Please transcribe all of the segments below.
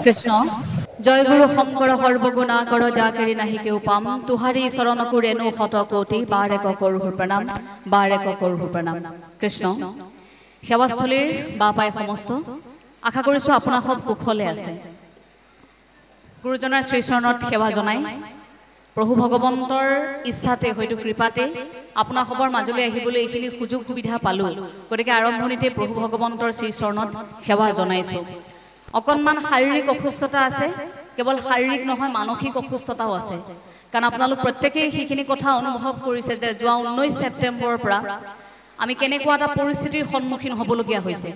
কৃষ্ণ জয় গুৰু শঙ্কৰ সৰ্বগুণা কৰ যাকেৰি নাহি কেও পাম তুহাৰি চৰণকু ৰেণু শত কোটি বাৰে কৰোৰ প্ৰণাম বাৰে কৰোৰ প্ৰণাম। কৃষ্ণ সেৱাস্থলীৰ বা পাই সমস্ত আশা কৰিছো আপোনাৰ সব কুশলে আছে। গুৰুজনাৰ শ্ৰীচৰণত সেৱা জনাই প্ৰভু ভগৱন্তৰ ইচ্ছাতে হয়তো কৃপাতে আপোনাৰ সবৰ মাজলৈ আহিবলৈ এইখিনি সুযোগ সুবিধা পালো। গতিকে আৰম্ভণিতে প্ৰভু ভগৱন্তৰ শ্ৰীচৰণত সেৱা জনাইছো। অকণমান শাৰীৰিক অসুস্থতা আছে, কেৱল শাৰীৰিক নহয় মানসিক অসুস্থতাও আছে। কাৰণ আপোনালোক প্ৰত্যেকেই সেইখিনি কথা অনুভৱ কৰিছে যে যোৱা 19 ছেপ্টেম্বৰৰ পৰা আমি কেনেকুৱা এটা পৰিস্থিতিৰ সন্মুখীন হ'বলগীয়া হৈছে।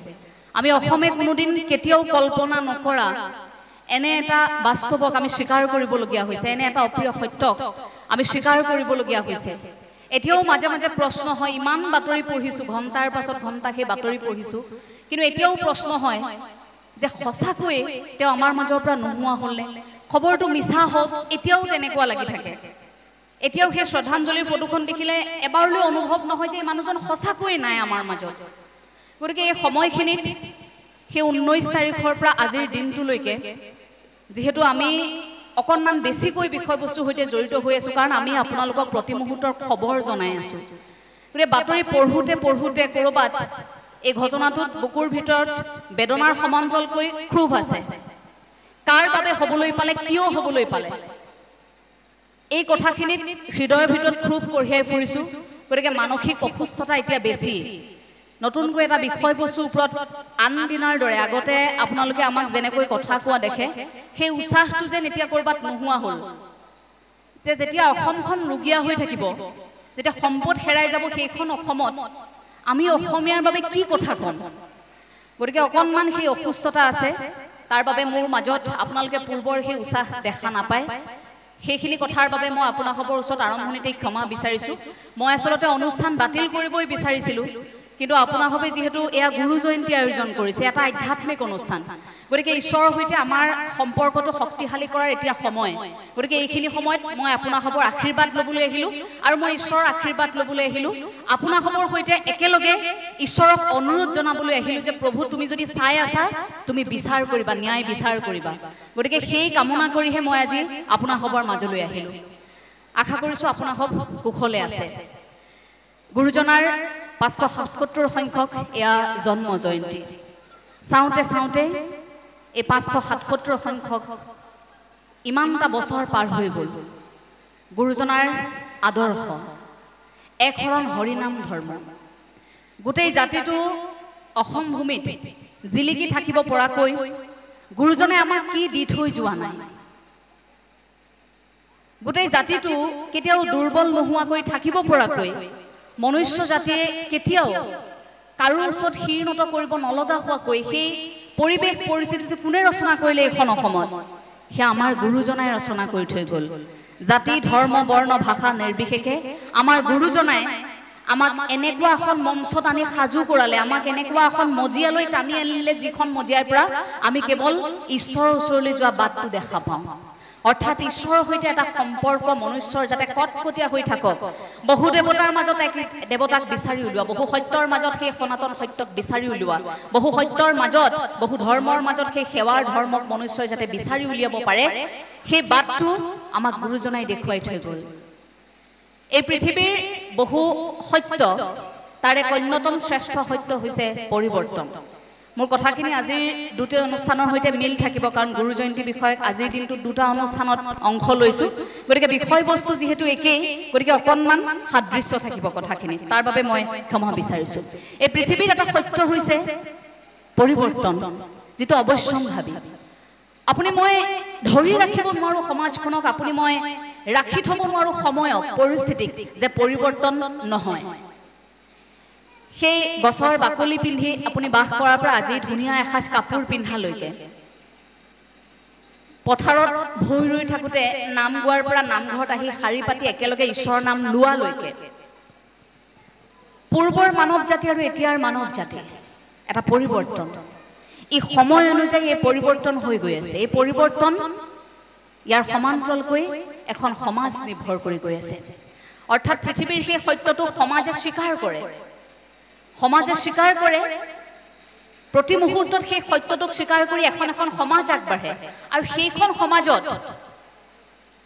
আমি অসমে কোনোদিন কেতিয়াও কল্পনা নকৰা এনে এটা বাস্তৱক আমি স্বীকাৰ কৰিবলগীয়া হৈছে, এনে এটা অপ্ৰিয় সত্যক আমি স্বীকাৰ কৰিবলগীয়া হৈছে। এতিয়াও মাজে মাজে প্ৰশ্ন হয়, ইমান বাতৰি পঢ়িছোঁ, ঘণ্টাৰ পাছত ঘণ্টা সেই বাতৰি পঢ়িছোঁ, কিন্তু এতিয়াও প্ৰশ্ন হয় যে সঁচাকৈয়ে তেওঁ আমাৰ মাজৰ পৰা নোহোৱা হ'লনে, খবৰটো মিছা হওক, এতিয়াও তেনেকুৱা লাগি থাকে। এতিয়াও সেই শ্ৰদ্ধাঞ্জলিৰ ফটোখন দেখিলে এবাৰলৈ অনুভৱ নহয় যে এই মানুহজন সঁচাকৈয়ে নাই আমাৰ মাজত। গতিকে এই সময়খিনিত সেই 19 তাৰিখৰ পৰা আজিৰ দিনটোলৈকে যিহেতু আমি অকণমান বেছিকৈ বিষয়বস্তুৰ সৈতে জড়িত হৈ আছোঁ, কাৰণ আমি আপোনালোকক প্ৰতি মুহূৰ্তৰ খবৰ জনাই আছোঁ। গতিকে বাতৰি পঢ়োঁতে পঢ়োঁতে ক'ৰবাত এই ঘটনাটোত বুকুৰ ভিতৰত বেদনাৰ সমান্তৰালকৈ ক্ষোভ আছে। কাৰ বাবে হ'বলৈ পালে, কিয় হ'বলৈ পালে, এই কথাখিনিত হৃদয়ৰ ভিতৰত ক্ষোভ কঢ়িয়াই ফুৰিছোঁ। গতিকে মানসিক অসুস্থতা এতিয়া বেছি। নতুনকৈ এটা বিষয়বস্তুৰ ওপৰত আন দিনাৰ দৰে আগতে আপোনালোকে আমাক যেনেকৈ কথা কোৱা দেখে, সেই উৎসাহটো যেন এতিয়া ক'ৰবাত নোহোৱা হ'ল। যে যেতিয়া অসমখন ৰুগীয়া হৈ থাকিব, যেতিয়া সম্পদ হেৰাই যাব সেইখন অসমত, আমি অসমীয়াৰ বাবে কি কথা ক'ম? গতিকে অকণমান সেই অসুস্থতা আছে, তাৰ বাবে মোৰ মাজত আপোনালোকে পূৰ্বৰ সেই উৎসাহ দেখা নাপায়। সেইখিনি কথাৰ বাবে মই আপোনালোকৰ ওচৰত আৰম্ভণিতেই ক্ষমা বিচাৰিছোঁ। মই আচলতে অনুষ্ঠান বাতিল কৰিবই বিচাৰিছিলোঁ, কিন্তু আপোনালোকে যিহেতু এয়া গুৰু জয়ন্তী আয়োজন কৰিছে, এটা আধ্যাত্মিক অনুষ্ঠান, গতিকে ঈশ্বৰৰ সৈতে আমাৰ সম্পৰ্কটো শক্তিশালী কৰাৰ এতিয়া সময়। গতিকে এইখিনি সময়ত মই আপোনালোকৰ আশীৰ্বাদ ল'বলৈ আহিলোঁ, আৰু মই ঈশ্বৰৰ আশীৰ্বাদ ল'বলৈ আহিলোঁ। আপোনালোকৰ সৈতে একেলগে ঈশ্বৰক অনুৰোধ জনাবলৈ আহিলোঁ যে প্ৰভু, তুমি যদি চাই আছা, তুমি বিচাৰ কৰিবা, ন্যায় বিচাৰ কৰিবা। গতিকে সেই কামনা কৰিহে মই আজি আপোনালোকৰ মাজলৈ আহিলোঁ। আশা কৰিছোঁ আপোনালোক কুশলে আছে। গুৰুজনাৰ 577 সংখ্যক এয়া জন্ম জয়ন্তী। চাওঁতে চাওঁতে এই 577 সংখ্যক ইমানটা বছৰ পাৰ হৈ গ'ল। গুৰুজনাৰ আদৰ্শ এক শৰণ হৰিনাম ধৰ্ম, গোটেই জাতিটো অসম ভূমিত জিলিকি থাকিব পৰাকৈ গুৰুজনে আমাক কি দি থৈ যোৱা নাই। গোটেই জাতিটো কেতিয়াও দুৰ্বল নোহোৱাকৈ থাকিব পৰাকৈ মনুষ্য জাতিয়ে কেতিয়াও কাৰো ওচৰত শিৰনত কৰিব নলগা হোৱাকৈ সেই পৰিৱেশ পৰিস্থিতি কোনে ৰচনা কৰিলে এইখন অসমত? সেয়া আমাৰ গুৰুজনাই ৰচনা কৰি থৈ গ'ল। জাতি ধৰ্ম বৰ্ণ ভাষা নিৰ্বিশেষে আমাৰ গুৰুজনাই আমাক এনেকুৱা এখন মঞ্চত আনি সাজু কৰালে, আমাক এনেকুৱা এখন মজিয়ালৈ টানি আনিলে, যিখন মজিয়াৰ পৰা আমি কেৱল ঈশ্বৰৰ ওচৰলৈ যোৱা বাটটো দেখা পাওঁ। অৰ্থাৎ ঈশ্বৰৰ সৈতে এটা সম্পৰ্ক মনুষ্যৰ যাতে কটকটীয়া হৈ থাকক। বহু দেৱতাৰ মাজত এক দেৱতাক বিচাৰি উলিওৱা, বহু সত্যৰ মাজত সেই সনাতন সত্যক বিচাৰি উলিওৱা, বহু সত্যৰ মাজত বহু ধৰ্মৰ মাজত সেই সেৱাৰ ধৰ্মক মনুষ্যই যাতে বিচাৰি উলিয়াব পাৰে, সেই বাটটো আমাক গুৰুজনাই দেখুৱাই থৈ গ'ল। এই পৃথিৱীৰ বহু সত্য, তাৰ এক অন্যতম শ্ৰেষ্ঠ সত্য হৈছে পৰিৱৰ্তন। মোৰ কথাখিনি আজিৰ দুটা অনুষ্ঠানৰ সৈতে মিল থাকিব, কাৰণ গুৰু জয়ন্তী বিষয়ক আজিৰ দিনটোত দুটা অনুষ্ঠানত অংশ লৈছোঁ। গতিকে বিষয়বস্তু যিহেতু একেই, গতিকে অকণমান সাদৃশ্য থাকিব কথাখিনি, তাৰ বাবে মই ক্ষমা বিচাৰিছোঁ। এই পৃথিৱীত এটা সত্য হৈছে পৰিৱৰ্তন, যিটো অৱশ্যম্ভাৱী। আপুনি মই ধৰি ৰাখিব নোৱাৰোঁ সমাজখনক, আপুনি মই ৰাখি থ'ব নোৱাৰোঁ সময়ক, পৰিস্থিতিক, যে পৰিৱৰ্তন নহয়। সেই গছৰ বাকলি পিন্ধি আপুনি বাস কৰাৰ পৰা আজি ধুনীয়া এসাঁজ কাপোৰ পিন্ধালৈকে, পথাৰত ভূঁই ৰুই থাকোঁতে নাম গোৱাৰ পৰা নামঘৰত আহি শাৰী পাতি একেলগে ঈশ্বৰৰ নাম লোৱালৈকে, পূৰ্বৰ মানৱ জাতি আৰু এতিয়াৰ মানৱ জাতি এটা পৰিৱৰ্তন। ই সময় অনুযায়ী এই পৰিৱৰ্তন হৈ গৈ আছে। এই পৰিৱৰ্তন ইয়াৰ সমান্তৰালকৈ এখন সমাজ নিৰ্ভৰ কৰি গৈ আছে। অৰ্থাৎ পৃথিৱীৰ সেই সত্যটো সমাজে স্বীকাৰ কৰে, সমাজে স্বীকাৰ কৰে প্ৰতি মুহূৰ্তত সেই সত্যটোক স্বীকাৰ কৰি এখন এখন সমাজ আগবাঢ়ে আৰু সেইখন সমাজত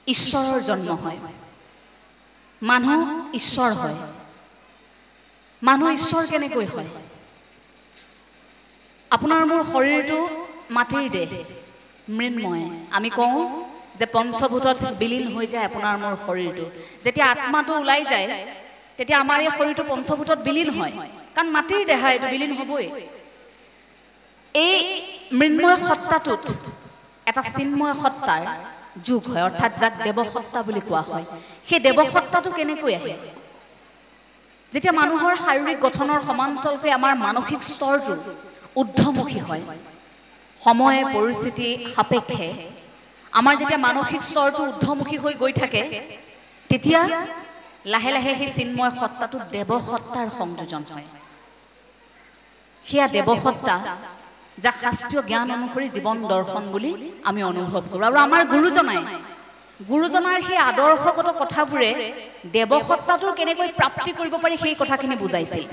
ঈশ্বৰৰ জন্ম হয় মানুহ ঈশ্বৰ হয় মানুহ ঈশ্বৰ কেনেকৈ হয় আপোনাৰ মোৰ শৰীৰটো মাটিৰ দেহ মৃন্ময় আমি কওঁ যে পঞ্চভূতত বিলীন হৈ যায় আপোনাৰ মোৰ শৰীৰটো যেতিয়া আত্মাটো ওলাই যায় তেতিয়া আমাৰ এই শৰীৰটো পঞ্চভূতত বিলীন হয় কাৰণ মাটিৰ দেহ এইটো বিলীন হ'বই এই মৃন্ময় সত্তাটোত এটা চিন্ময় সত্তাৰ যোগ হয় অৰ্থাৎ যাক দেৱসত্তা বুলি কোৱা হয় সেই দেৱসত্তাটো কেনেকৈ আহে যেতিয়া মানুহৰ শাৰীৰিক গঠনৰ সমান্তৰালকৈ আমাৰ মানসিক স্তৰটো ঊৰ্ধ্বমুখী হয় সময় পৰিস্থিতি সাপেক্ষে আমাৰ যেতিয়া মানসিক স্তৰটো ঊৰ্ধ্বমুখী হৈ গৈ থাকে তেতিয়া লাহে লাহে সেই চিন্ময় সত্তাটো দেৱসত্তাৰ সংযোজন হয় সেয়া দেৱসত্তা যাক শাস্ত্ৰীয় জ্ঞান অনুসৰি জীৱন দৰ্শন বুলি আমি অনুভৱ কৰোঁ আৰু আমাৰ গুৰুজনাৰ সেই আদৰ্শগত কথাবোৰে দেৱসত্তাটো কেনেকৈ প্ৰাপ্তি কৰিব পাৰি সেই কথাখিনি বুজাইছিল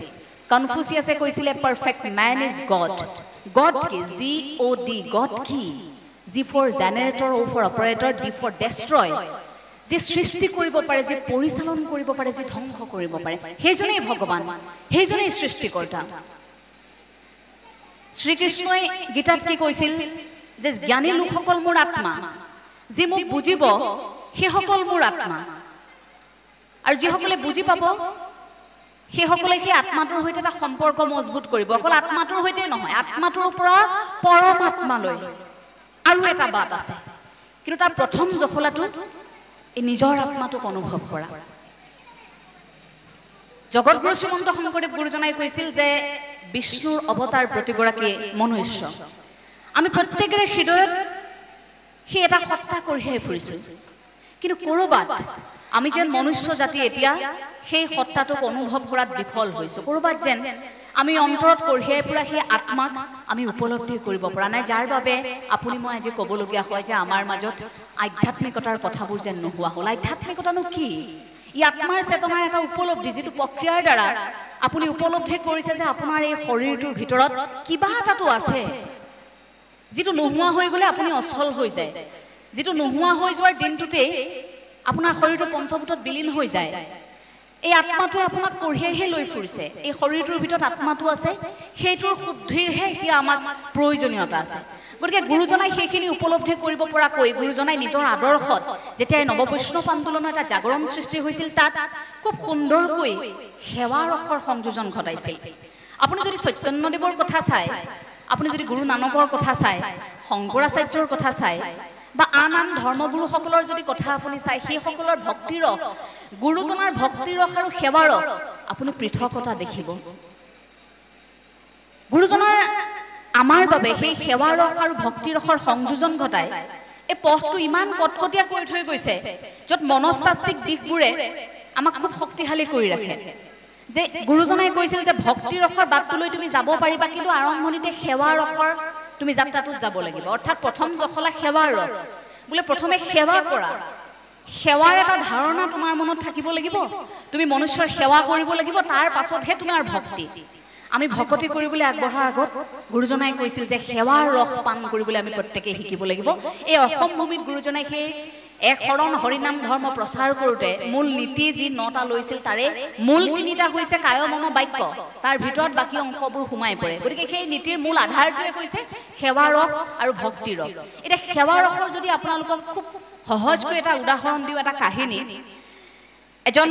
কনফুচিয়াছে কৈছিলে perfect man is god god কি GOD গড কি G for generator O for operator D for destroy যি সৃষ্টি কৰিব পাৰে যি পৰিচালন কৰিব পাৰে যি ধ্বংস কৰিব পাৰে সেইজনেই ভগৱান সেইজনেই সৃষ্টিকৰ্তা শ্ৰীকৃষ্ণই গীতাত কি কৈছিল যে জ্ঞানী লোকসকল মোৰ আত্মা যি মোক বুজিব সেইসকল মোৰ আত্মা আৰু যিসকলে বুজি পাব সেইসকলে সেই আত্মাটোৰ সৈতে এটা সম্পৰ্ক মজবুত কৰিব অকল আত্মাটোৰ সৈতে নহয় আত্মাটোৰ পৰা পৰমাত্মালৈ আৰু এটা বাট আছে কিন্তু তাৰ প্ৰথম জখলাটো এই নিজৰ আত্মাটোক অনুভৱ কৰা জগতগুৰু শ্ৰীমন্ত শংকৰদেৱ গুৰুজনাই কৈছিল যে বিষ্ণুৰ অৱতাৰ প্ৰতিগৰাকী মনুষ্য আমি প্ৰত্যেকৰে হৃদয়ত সেই এটা সত্তা কঢ়িয়াই ফুৰিছোঁ কিন্তু ক'ৰবাত আমি যেন মনুষ্য জাতি এতিয়া সেই সত্তাটোক অনুভৱ কৰাত বিফল হৈছোঁ ক'ৰবাত যেন আমি অন্তৰত কঢ়িয়াই ফুৰা সেই আত্মাক আমি উপলব্ধি কৰিব পৰা নাই যাৰ বাবে আপুনি মই আজি ক'বলগীয়া হয় যে আমাৰ মাজত আধ্যাত্মিকতাৰ কথাবোৰ যেন নোহোৱা হ'ল আধ্যাত্মিকতানো কি ই আত্মাৰ চেতনাৰ এটা উপলব্ধি যিটো প্ৰক্ৰিয়াৰ দ্বাৰা আপুনি উপলব্ধি কৰিছে যে আপোনাৰ এই শৰীৰটোৰ ভিতৰত কিবা এটাটো আছে যিটো নোহোৱা হৈ গ'লে আপুনি অচল হৈ যায় যিটো নোহোৱা হৈ যোৱাৰ দিনটোতেই আপোনাৰ শৰীৰটো পঞ্চভূতত বিলীন হৈ যায় এই আত্মাটোৱে আপোনাক কঢ়িয়াইহে লৈ ফুৰিছে এই শৰীৰটোৰ ভিতৰত আত্মাটো আছে সেইটোৰ শুদ্ধিৰহে এতিয়া আমাক প্ৰয়োজনীয়তা আছে গতিকে গুৰুজনাই সেইখিনি উপলব্ধি কৰিব পৰাকৈ গুৰুজনাই নিজৰ আদৰ্শত যেতিয়া নৱবৈষ্ণৱ আন্দোলনৰ এটা জাগৰণ সৃষ্টি হৈছিল তাত খুব সুন্দৰকৈ সেৱা ৰসৰ সংযোজন ঘটাইছিল আপুনি যদি চৈতন্যদেৱৰ কথা চায় আপুনি যদি গুৰু নানকৰ কথা চায় শংকৰাচাৰ্যৰ কথা চায় বা আন আন ধৰ্মগুৰুসকলৰ যদি কথা আপুনি চায় সেইসকলৰ ভক্তিৰস গুৰুজনাৰ ভক্তিৰস আৰু সেৱাৰ আপুনি পৃথকতা দেখিব গুৰুজনাৰ আমাৰ বাবে সেই সেৱাৰ ৰস আৰু ভক্তিৰসৰ সংযোজন ঘটাই এই পথটো ইমান কটকটীয়া কৰি থৈ গৈছে য'ত মনস্তাত্ত্বিক দিশবোৰে আমাক খুব শক্তিশালী কৰি ৰাখে যে গুৰুজনাই কৈছিল যে ভক্তিৰসৰ বাটটোলৈ তুমি যাব পাৰিবা কিন্তু আৰম্ভণিতে সেৱাৰ ৰসৰ তুমি যাত্ৰাটোত যাব লাগিব অৰ্থাৎ প্ৰথম জখলা সেৱাৰ ৰস বোলে প্ৰথমে সেৱা কৰা সেৱাৰ এটা ধাৰণা তোমাৰ মনত থাকিব লাগিব তুমি মনুষ্যৰ সেৱা কৰিব লাগিব তাৰ পাছতহে তোমাৰ ভক্তি আমি ভক্তি কৰিবলৈ আগবঢ়াৰ আগত গুৰুজনাই কৈছিল যে সেৱাৰ ৰস পান কৰিবলৈ আমি প্ৰত্যেকেই শিকিব লাগিব এই অসম ভূমিত গুৰুজনাই সেই এক শৰণ হৰিনাম ধৰ্ম প্ৰচাৰ কৰোঁতে মূল নীতি যি 9টা লৈছিল তাৰে মূল 3টা হৈছে কায় মন বাক্য তাৰ ভিতৰত বাকী অংশবোৰ সোমাই পৰে গতিকে সেই নীতিৰ মূল আধাৰটোৱে হৈছে সেৱা ৰস আৰু ভক্তি ৰস এতিয়া সেৱা ৰসৰ যদি আপোনালোকক খুব সহজকৈ এটা উদাহৰণ দিওঁ এটা কাহিনী এজন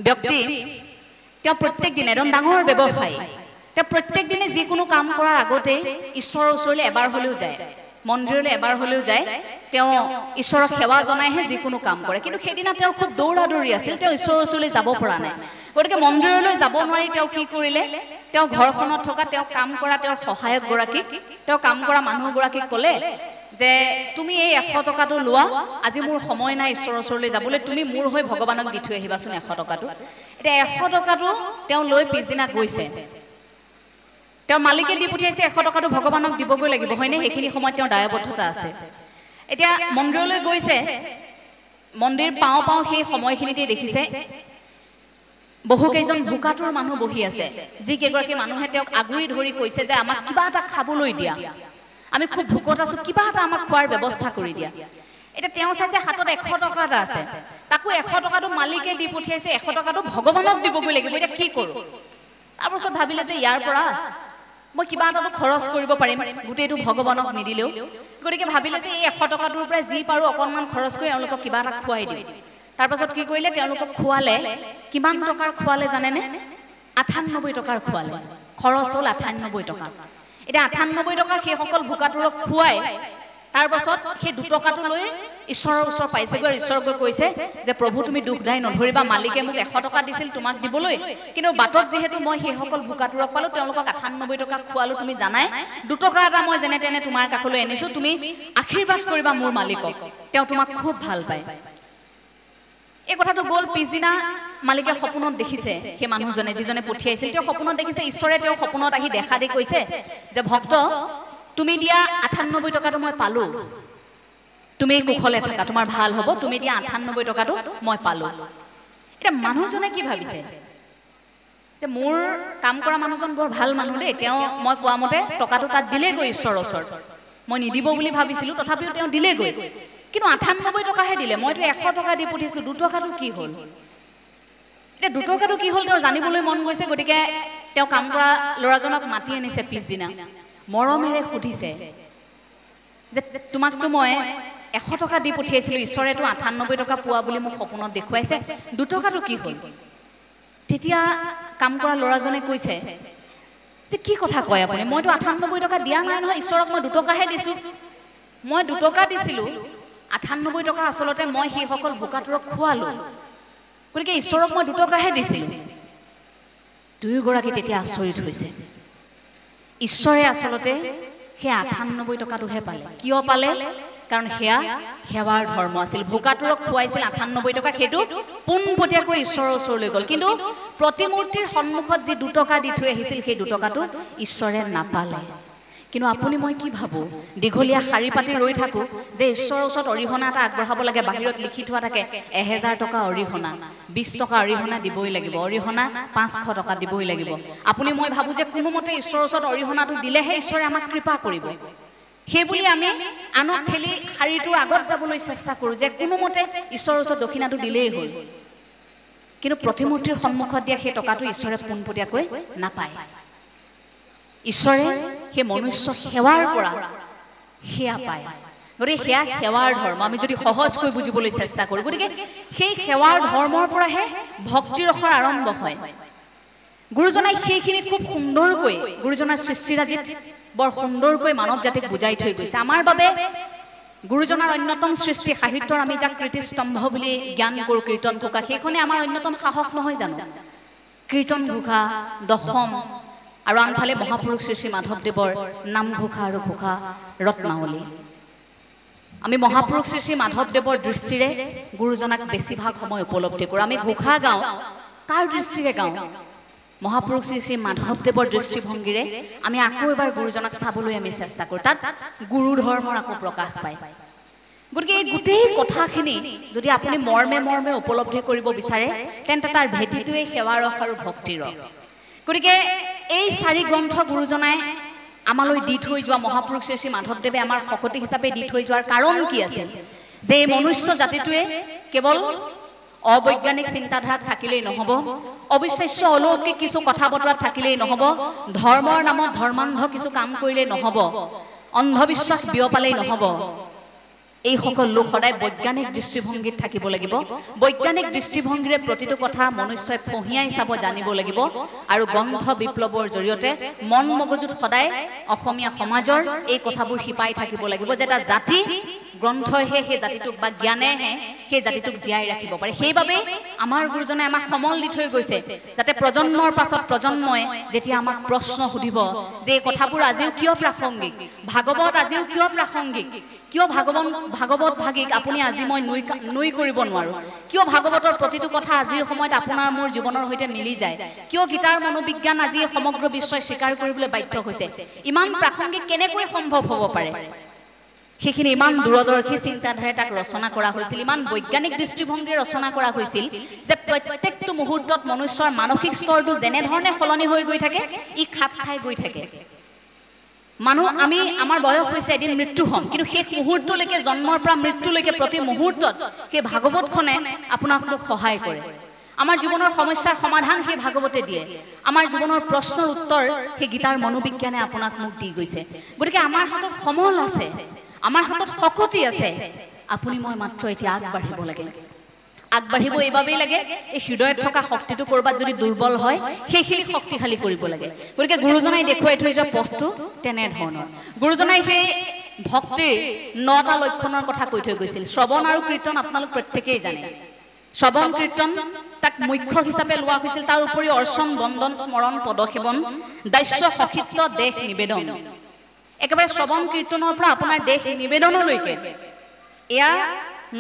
ব্যক্তি তেওঁ প্ৰত্যেক দিনে এজন ডাঙৰ ব্যৱসায়ী তেওঁ প্ৰত্যেক দিনে যিকোনো কাম কৰাৰ আগতে ঈশ্বৰৰ ওচৰলৈ এবাৰ হ'লেও যায় মন্দিৰলৈ এবাৰ হ'লেও যায় তেওঁ ঈশ্বৰক সেৱা জনাইহে যিকোনো কাম কৰে কিন্তু সেইদিনা তেওঁ খুব দৌৰা-দৌৰি আছিল তেওঁ ঈশ্বৰৰ ওচৰলৈ যাব পৰা নাই গতিকে মন্দিৰলৈ যাব নোৱাৰি তেওঁ কি কৰিলে তেওঁ ঘৰখনত থকা তেওঁ কাম কৰা তেওঁৰ সহায়ক গৰাকীক তেওঁ কাম কৰা মানুহগৰাকীক ক'লে যে তুমি এই 100 টকাটো লোৱা আজি মোৰ সময় নাই ঈশ্বৰৰ ওচৰলৈ যাবলৈ তুমি মোৰ হৈ ভগৱানক দি থৈ আহিবাচোন 100 টকাটো এতিয়া 100 টকাটো তেওঁ লৈ পিছদিনা গৈছে তেওঁ মালিকে দি পঠিয়াইছে 100 টকাটো ভগৱানক দিবগৈ লাগিব হয়নে সেইখিনি সময়ত তেওঁ দায়বদ্ধতা আছে এতিয়া মন্দিৰলৈ গৈছে মন্দিৰ পাওঁ সেই সময়খিনিতে দেখিছে বহুকেইজন ভোকাতুৰ মানুহ বহি আছে, যিকেইগৰাকী মানুহে তেওঁক আগুৰি ধৰি কৈছে যে আমাক কিবা এটা খাবলৈ দিয়া, আমি খুব ভোকত আছো, কিবা এটা আমাক খোৱাৰ ব্যৱস্থা কৰি দিয়া। এতিয়া তেওঁ চাইছে হাতত 100 টকা এটা আছে, তাকো 100 টকাটো মালিকে দি পঠিয়াইছে, 100 টকাটো ভগৱানক দিবগৈ লাগিব, এতিয়া কি কৰোঁ? তাৰপাছত ভাবিলে যে ইয়াৰ পৰা মই কিবা এটাতো খৰচ কৰিব পাৰিম, গোটেইটো ভগৱানক নিদিলেও। গতিকে ভাবিলে যে এই 100 টকাটোৰ পৰা যি পাৰোঁ অকণমান খৰচ কৰি এওঁলোকক কিবা এটা খুৱাই দিওঁ। তাৰপাছত কি কৰিলে, তেওঁলোকক খোৱালে। কিমান টকাৰ খোৱালে জানেনে? 98 টকাৰ খোৱালে। খৰচ হ'ল 98 টকা। এতিয়া 98 টকা সেইসকল ভোকাতুৰক খুৱাই তাৰপাছত সেই 2 টকাটো লৈ ঈশ্বৰৰ ওচৰ পাইছেগৈ আৰু ঈশ্বৰক কৈছে যে প্ৰভু তুমি দুখ দাই নধৰিবা, মালিকে মোক 100 টকা দিছিল তোমাক দিবলৈ, কিন্তু বাটত যিহেতু মই সেইসকল ভোকাতুৰক পালোঁ, তেওঁলোকক 98 টকা খোৱালোঁ, তুমি জানাই 2 টকা এটা মই যেনে তেনে তোমাৰ কাষলৈ আনিছোঁ, তুমি আশীৰ্বাদ কৰিবা মোৰ মালিকক, তেওঁ তোমাক খুব ভাল পায়। এই কথাটো গ'ল। পিছদিনা মালিকে সপোনত দেখিছে, সেই মানুহজনে যিজনে পঠিয়াইছিল তেওঁ সপোনত দেখিছে, ঈশ্বৰে তেওঁ সপোনত আহি দেখা দি কৈছে যে ভক্ত, তুমি দিয়া 98 টকাটো মই পালোঁ, তুমি কুশলে থাকা, তোমাৰ ভাল হ'ব, তুমি দিয়া 98 টকাটো মই পালোঁ। এতিয়া মানুহজনে কি ভাবিছে যে মোৰ কাম কৰা মানুহজন বৰ ভাল মানুহ দেই, তেওঁ মই কোৱা মতে টকাটো তাত দিলেগৈ ঈশ্বৰৰ ওচৰত, মই নিদিব বুলি ভাবিছিলোঁ, তথাপিও তেওঁ দিলেগৈ, কিন্তু 98 টকাহে দিলে, মইতো 100 টকা দি পঠিয়াইছিলোঁ, 2 টকাটো কি হ'ল? এতিয়া 2 টকাটো কি হ'ল তেওঁৰ জানিবলৈ মন গৈছে। গতিকে তেওঁ কাম কৰা ল'ৰাজনক মাতি আনিছে পিছদিনা, মৰমেৰে সুধিছে যে তোমাকতো মই 100 টকা দি পঠিয়াইছিলোঁ, ঈশ্বৰেতো 98 টকা পোৱা বুলি মোক সপোনত দেখুৱাইছে, 2 টকাটো কি হ'ল? তেতিয়া কাম কৰা ল'ৰাজনে কৈছে যে কি কথা কয় আপুনি, মইতো 98 টকা দিয়া নাই নহয়, ঈশ্বৰক মই 2 টকাহে দিছোঁ, মই 2 টকা দিছিলোঁ, 98 টকা আচলতে মই সেইসকল ভোকাতুৰক খোৱালোঁ, গতিকে ঈশ্বৰক মই 2 টকাহে দিছিলোঁ। দুয়োগৰাকী তেতিয়া আচৰিত হৈছে, ঈশ্বৰে আচলতে সেই 98 টকাটোহে পালে। কিয় পালে? কাৰণ সেয়া সেৱাৰ ধৰ্ম আছিল। ভোকাতুৰক খুৱাইছিল 98 টকা, সেইটো পোনপটীয়াকৈ ঈশ্বৰৰ ওচৰলৈ গ'ল, কিন্তু প্ৰতিমূৰ্তিৰ সন্মুখত যি 2 টকা দি থৈ আহিছিল সেই 2 টকাটো ঈশ্বৰে নাপালে। কিন্তু আপুনি মই কি ভাবোঁ, দীঘলীয়া শাৰী পাতি ৰৈ থাকোঁ যে ঈশ্বৰৰ ওচৰত অৰিহণা এটা আগবঢ়াব লাগে, বাহিৰত লিখি থোৱা থাকে 1000 টকা অৰিহণা, 20 টকা অৰিহণা দিবই লাগিব, অৰিহণা 500 টকা দিবই লাগিব। আপুনি মই ভাবোঁ যে কোনোমতে ঈশ্বৰৰ ওচৰত অৰিহণাটো দিলেহে ঈশ্বৰে আমাক কৃপা কৰিব, সেইবুলি আমি আনক ঠেলি শাৰীটোৰ আগত যাবলৈ চেষ্টা কৰোঁ যে কোনোমতে ঈশ্বৰৰ ওচৰত দক্ষিণাটো দিলেই হ'ল। কিন্তু প্ৰতিমূৰ্তিৰ সন্মুখত দিয়া সেই টকাটো ঈশ্বৰে পোনপটীয়াকৈ নাপায়। ঈশ্বৰে সেই মনুষ্য সেৱাৰ পৰা সেয়া পায়। গতিকে সেয়া সেৱাৰ ধৰ্ম, আমি যদি সহজকৈ বুজিবলৈ চেষ্টা কৰোঁ। গতিকে সেই সেৱাৰ ধৰ্মৰ পৰাহে ভক্তি ৰসৰ আৰম্ভ হয়। গুৰুজনাই সেইখিনি খুব সুন্দৰকৈ গুৰুজনাৰ সৃষ্টিৰাজিত বৰ সুন্দৰকৈ মানৱ জাতিক বুজাই থৈ গৈছে। আমাৰ বাবে গুৰুজনাৰ অন্যতম সৃষ্টি সাহিত্যৰ আমি যাক কীৰ্তিস্তম্ভ বুলি জ্ঞান কৰোঁ, কীৰ্তন ঘোষা, সেইখনে আমাৰ অন্যতম সাহস নহয় জানো? কীৰ্তন ঘোষা, দশম, আৰু আনফালে মহাপুৰুষ শ্ৰী শ্ৰী মাধৱদেৱৰ নামঘোষা আৰু ঘোষা ৰত্নাৱলী। আমি মহাপুৰুষ শ্ৰী শ্ৰী মাধৱদেৱৰ দৃষ্টিৰে গুৰুজনাক বেছিভাগ সময় উপলব্ধি কৰোঁ। আমি ঘোষা গাওঁ, কাৰ দৃষ্টিৰে গাওঁ? মহাপুৰুষ শ্ৰী শ্ৰী মাধৱদেৱৰ দৃষ্টিভংগীৰে আমি আকৌ এবাৰ গুৰুজনাক চাবলৈ আমি চেষ্টা কৰোঁ, তাত গুৰু ধৰ্মৰ আকৌ প্ৰকাশ পায়। গতিকে এই গোটেই কথাখিনি যদি আপুনি মৰ্মে মৰ্মে উপলব্ধি কৰিব বিচাৰে, তেন্তে তাৰ ভেটিটোৱেই সেৱা ৰস আৰু ভক্তি ৰস। গতিকে এই 4 গ্ৰন্থ গুৰুজনাই আমালৈ দি থৈ যোৱা, মহাপুৰুষ শ্ৰী শ্ৰী মাধৱদেৱে আমাৰ শকতি হিচাপে দি থৈ যোৱাৰ কাৰণ কি আছিল? যে এই মনুষ্য জাতিটোৱে কেৱল অবৈজ্ঞানিক চিন্তাধাৰাত থাকিলেই নহ'ব, অবিশ্বাস্য অলৌকিক কিছু কথা বতৰাত থাকিলেই নহ'ব, ধৰ্মৰ নামত ধৰ্মান্ধ কিছু কাম কৰিলেই নহ'ব, অন্ধবিশ্বাস বিয়পালেই নহ'ব। এইসকল লোক সদায় বৈজ্ঞানিক দৃষ্টিভংগীত থাকিব লাগিব। বৈজ্ঞানিক দৃষ্টিভংগীৰে প্ৰতিটো কথা মনুষ্যই ফঁহিয়াই চাব জানিব লাগিব, আৰু গ্ৰন্থ বিপ্লৱৰ জৰিয়তে মন মগজুত সদায় অসমীয়া সমাজৰ এই কথাবোৰ শিপাই থাকিব লাগিব যে এটা জাতি গ্ৰন্থইহে সেই জাতিটোক বা জ্ঞানেহে সেই জাতিটোক জীয়াই ৰাখিব পাৰে। সেইবাবে আমাৰ গুৰুজনে আমাক সমল দি থৈ গৈছে, যাতে প্ৰজন্মৰ পাছত প্ৰজন্মই যেতিয়া আমাক প্ৰশ্ন সুধিব যে এই কথাবোৰ আজিও কিয় প্ৰাসংগিক, ভাগৱত আজিও কিয় প্ৰাসংগিক, কিয় ভাগৱত ভাগিক আপুনি আজি মই নুই কৰিব নোৱাৰোঁ, কিয় ভাগৱতৰ প্ৰতিটো কথা আজিৰ সময়ত আপোনাৰ মোৰ জীৱনৰ সৈতে মিলি যায়, কিয় গীতাৰ মনোবিজ্ঞান আজি সমগ্ৰ বিশ্বই স্বীকাৰ কৰিবলৈ বাধ্য হৈছে, ইমান প্ৰাসংগিক কেনেকৈ সম্ভৱ হ'ব পাৰে? সেইখিনি ইমান দূৰদৰ্শী চিন্তাধাৰে তাক ৰচনা কৰা হৈছিল, ইমান বৈজ্ঞানিক দৃষ্টিভংগীৰে ৰচনা কৰা হৈছিল যে প্ৰত্যেকটো মুহূৰ্তত মনুষ্যৰ মানসিক স্তৰটো যেনেধৰণে সলনি হৈ গৈ থাকে, ই খাপ খাই গৈ থাকে। মানুহ আমি আমাৰ বয়স হৈছে এদিন মৃত্যু হ'ম, কিন্তু শেষ মুহূৰ্তলৈকে জন্মৰ পৰা মৃত্যুলৈকে প্ৰতি মুহূৰ্তত সেই ভাগৱতখনে আপোনাক মোক সহায় কৰে। আমাৰ জীৱনৰ সমস্যাৰ সমাধান সেই ভাগৱতে দিয়ে, আমাৰ জীৱনৰ প্ৰশ্নৰ উত্তৰ সেই গীতাৰ মনোবিজ্ঞানে আপোনাক মোক দি গৈছে। গতিকে আমাৰ হাতত সমল আছে, আমাৰ হাতত শক্তি আছে, আপুনি মই মাত্ৰ এতিয়া আগবাঢ়িব লাগে। আগবাঢ়িব এইবাবেই লাগে, এই হৃদয়ত থকা শক্তিটো ক'ৰবাত যদি দুৰ্বল হয় সেইখিনি শক্তিশালী কৰিব লাগে। গতিকে গুৰুজনাই দেখুৱাই থৈ যোৱা পথটো তেনেধৰণৰ। গুৰুজনাই সেই ভক্তিৰ 9টা লক্ষণৰ কথা কৈ থৈ গৈছিল। শ্ৰৱণ আৰু কীৰ্তন আপোনালোক প্ৰত্যেকেই জানে। শ্ৰৱণ কীৰ্তন তাক মুখ্য হিচাপে লোৱা হৈছিল, তাৰ উপৰি অৰ্চন, বন্দন, স্মৰণ, পদসেৱন, দাস্য, সখিত্ব, দেশ নিবেদন। একেবাৰে শ্ৰৱণ কীৰ্তনৰ পৰা আপোনাৰ দেশ নিবেদনলৈকে এয়া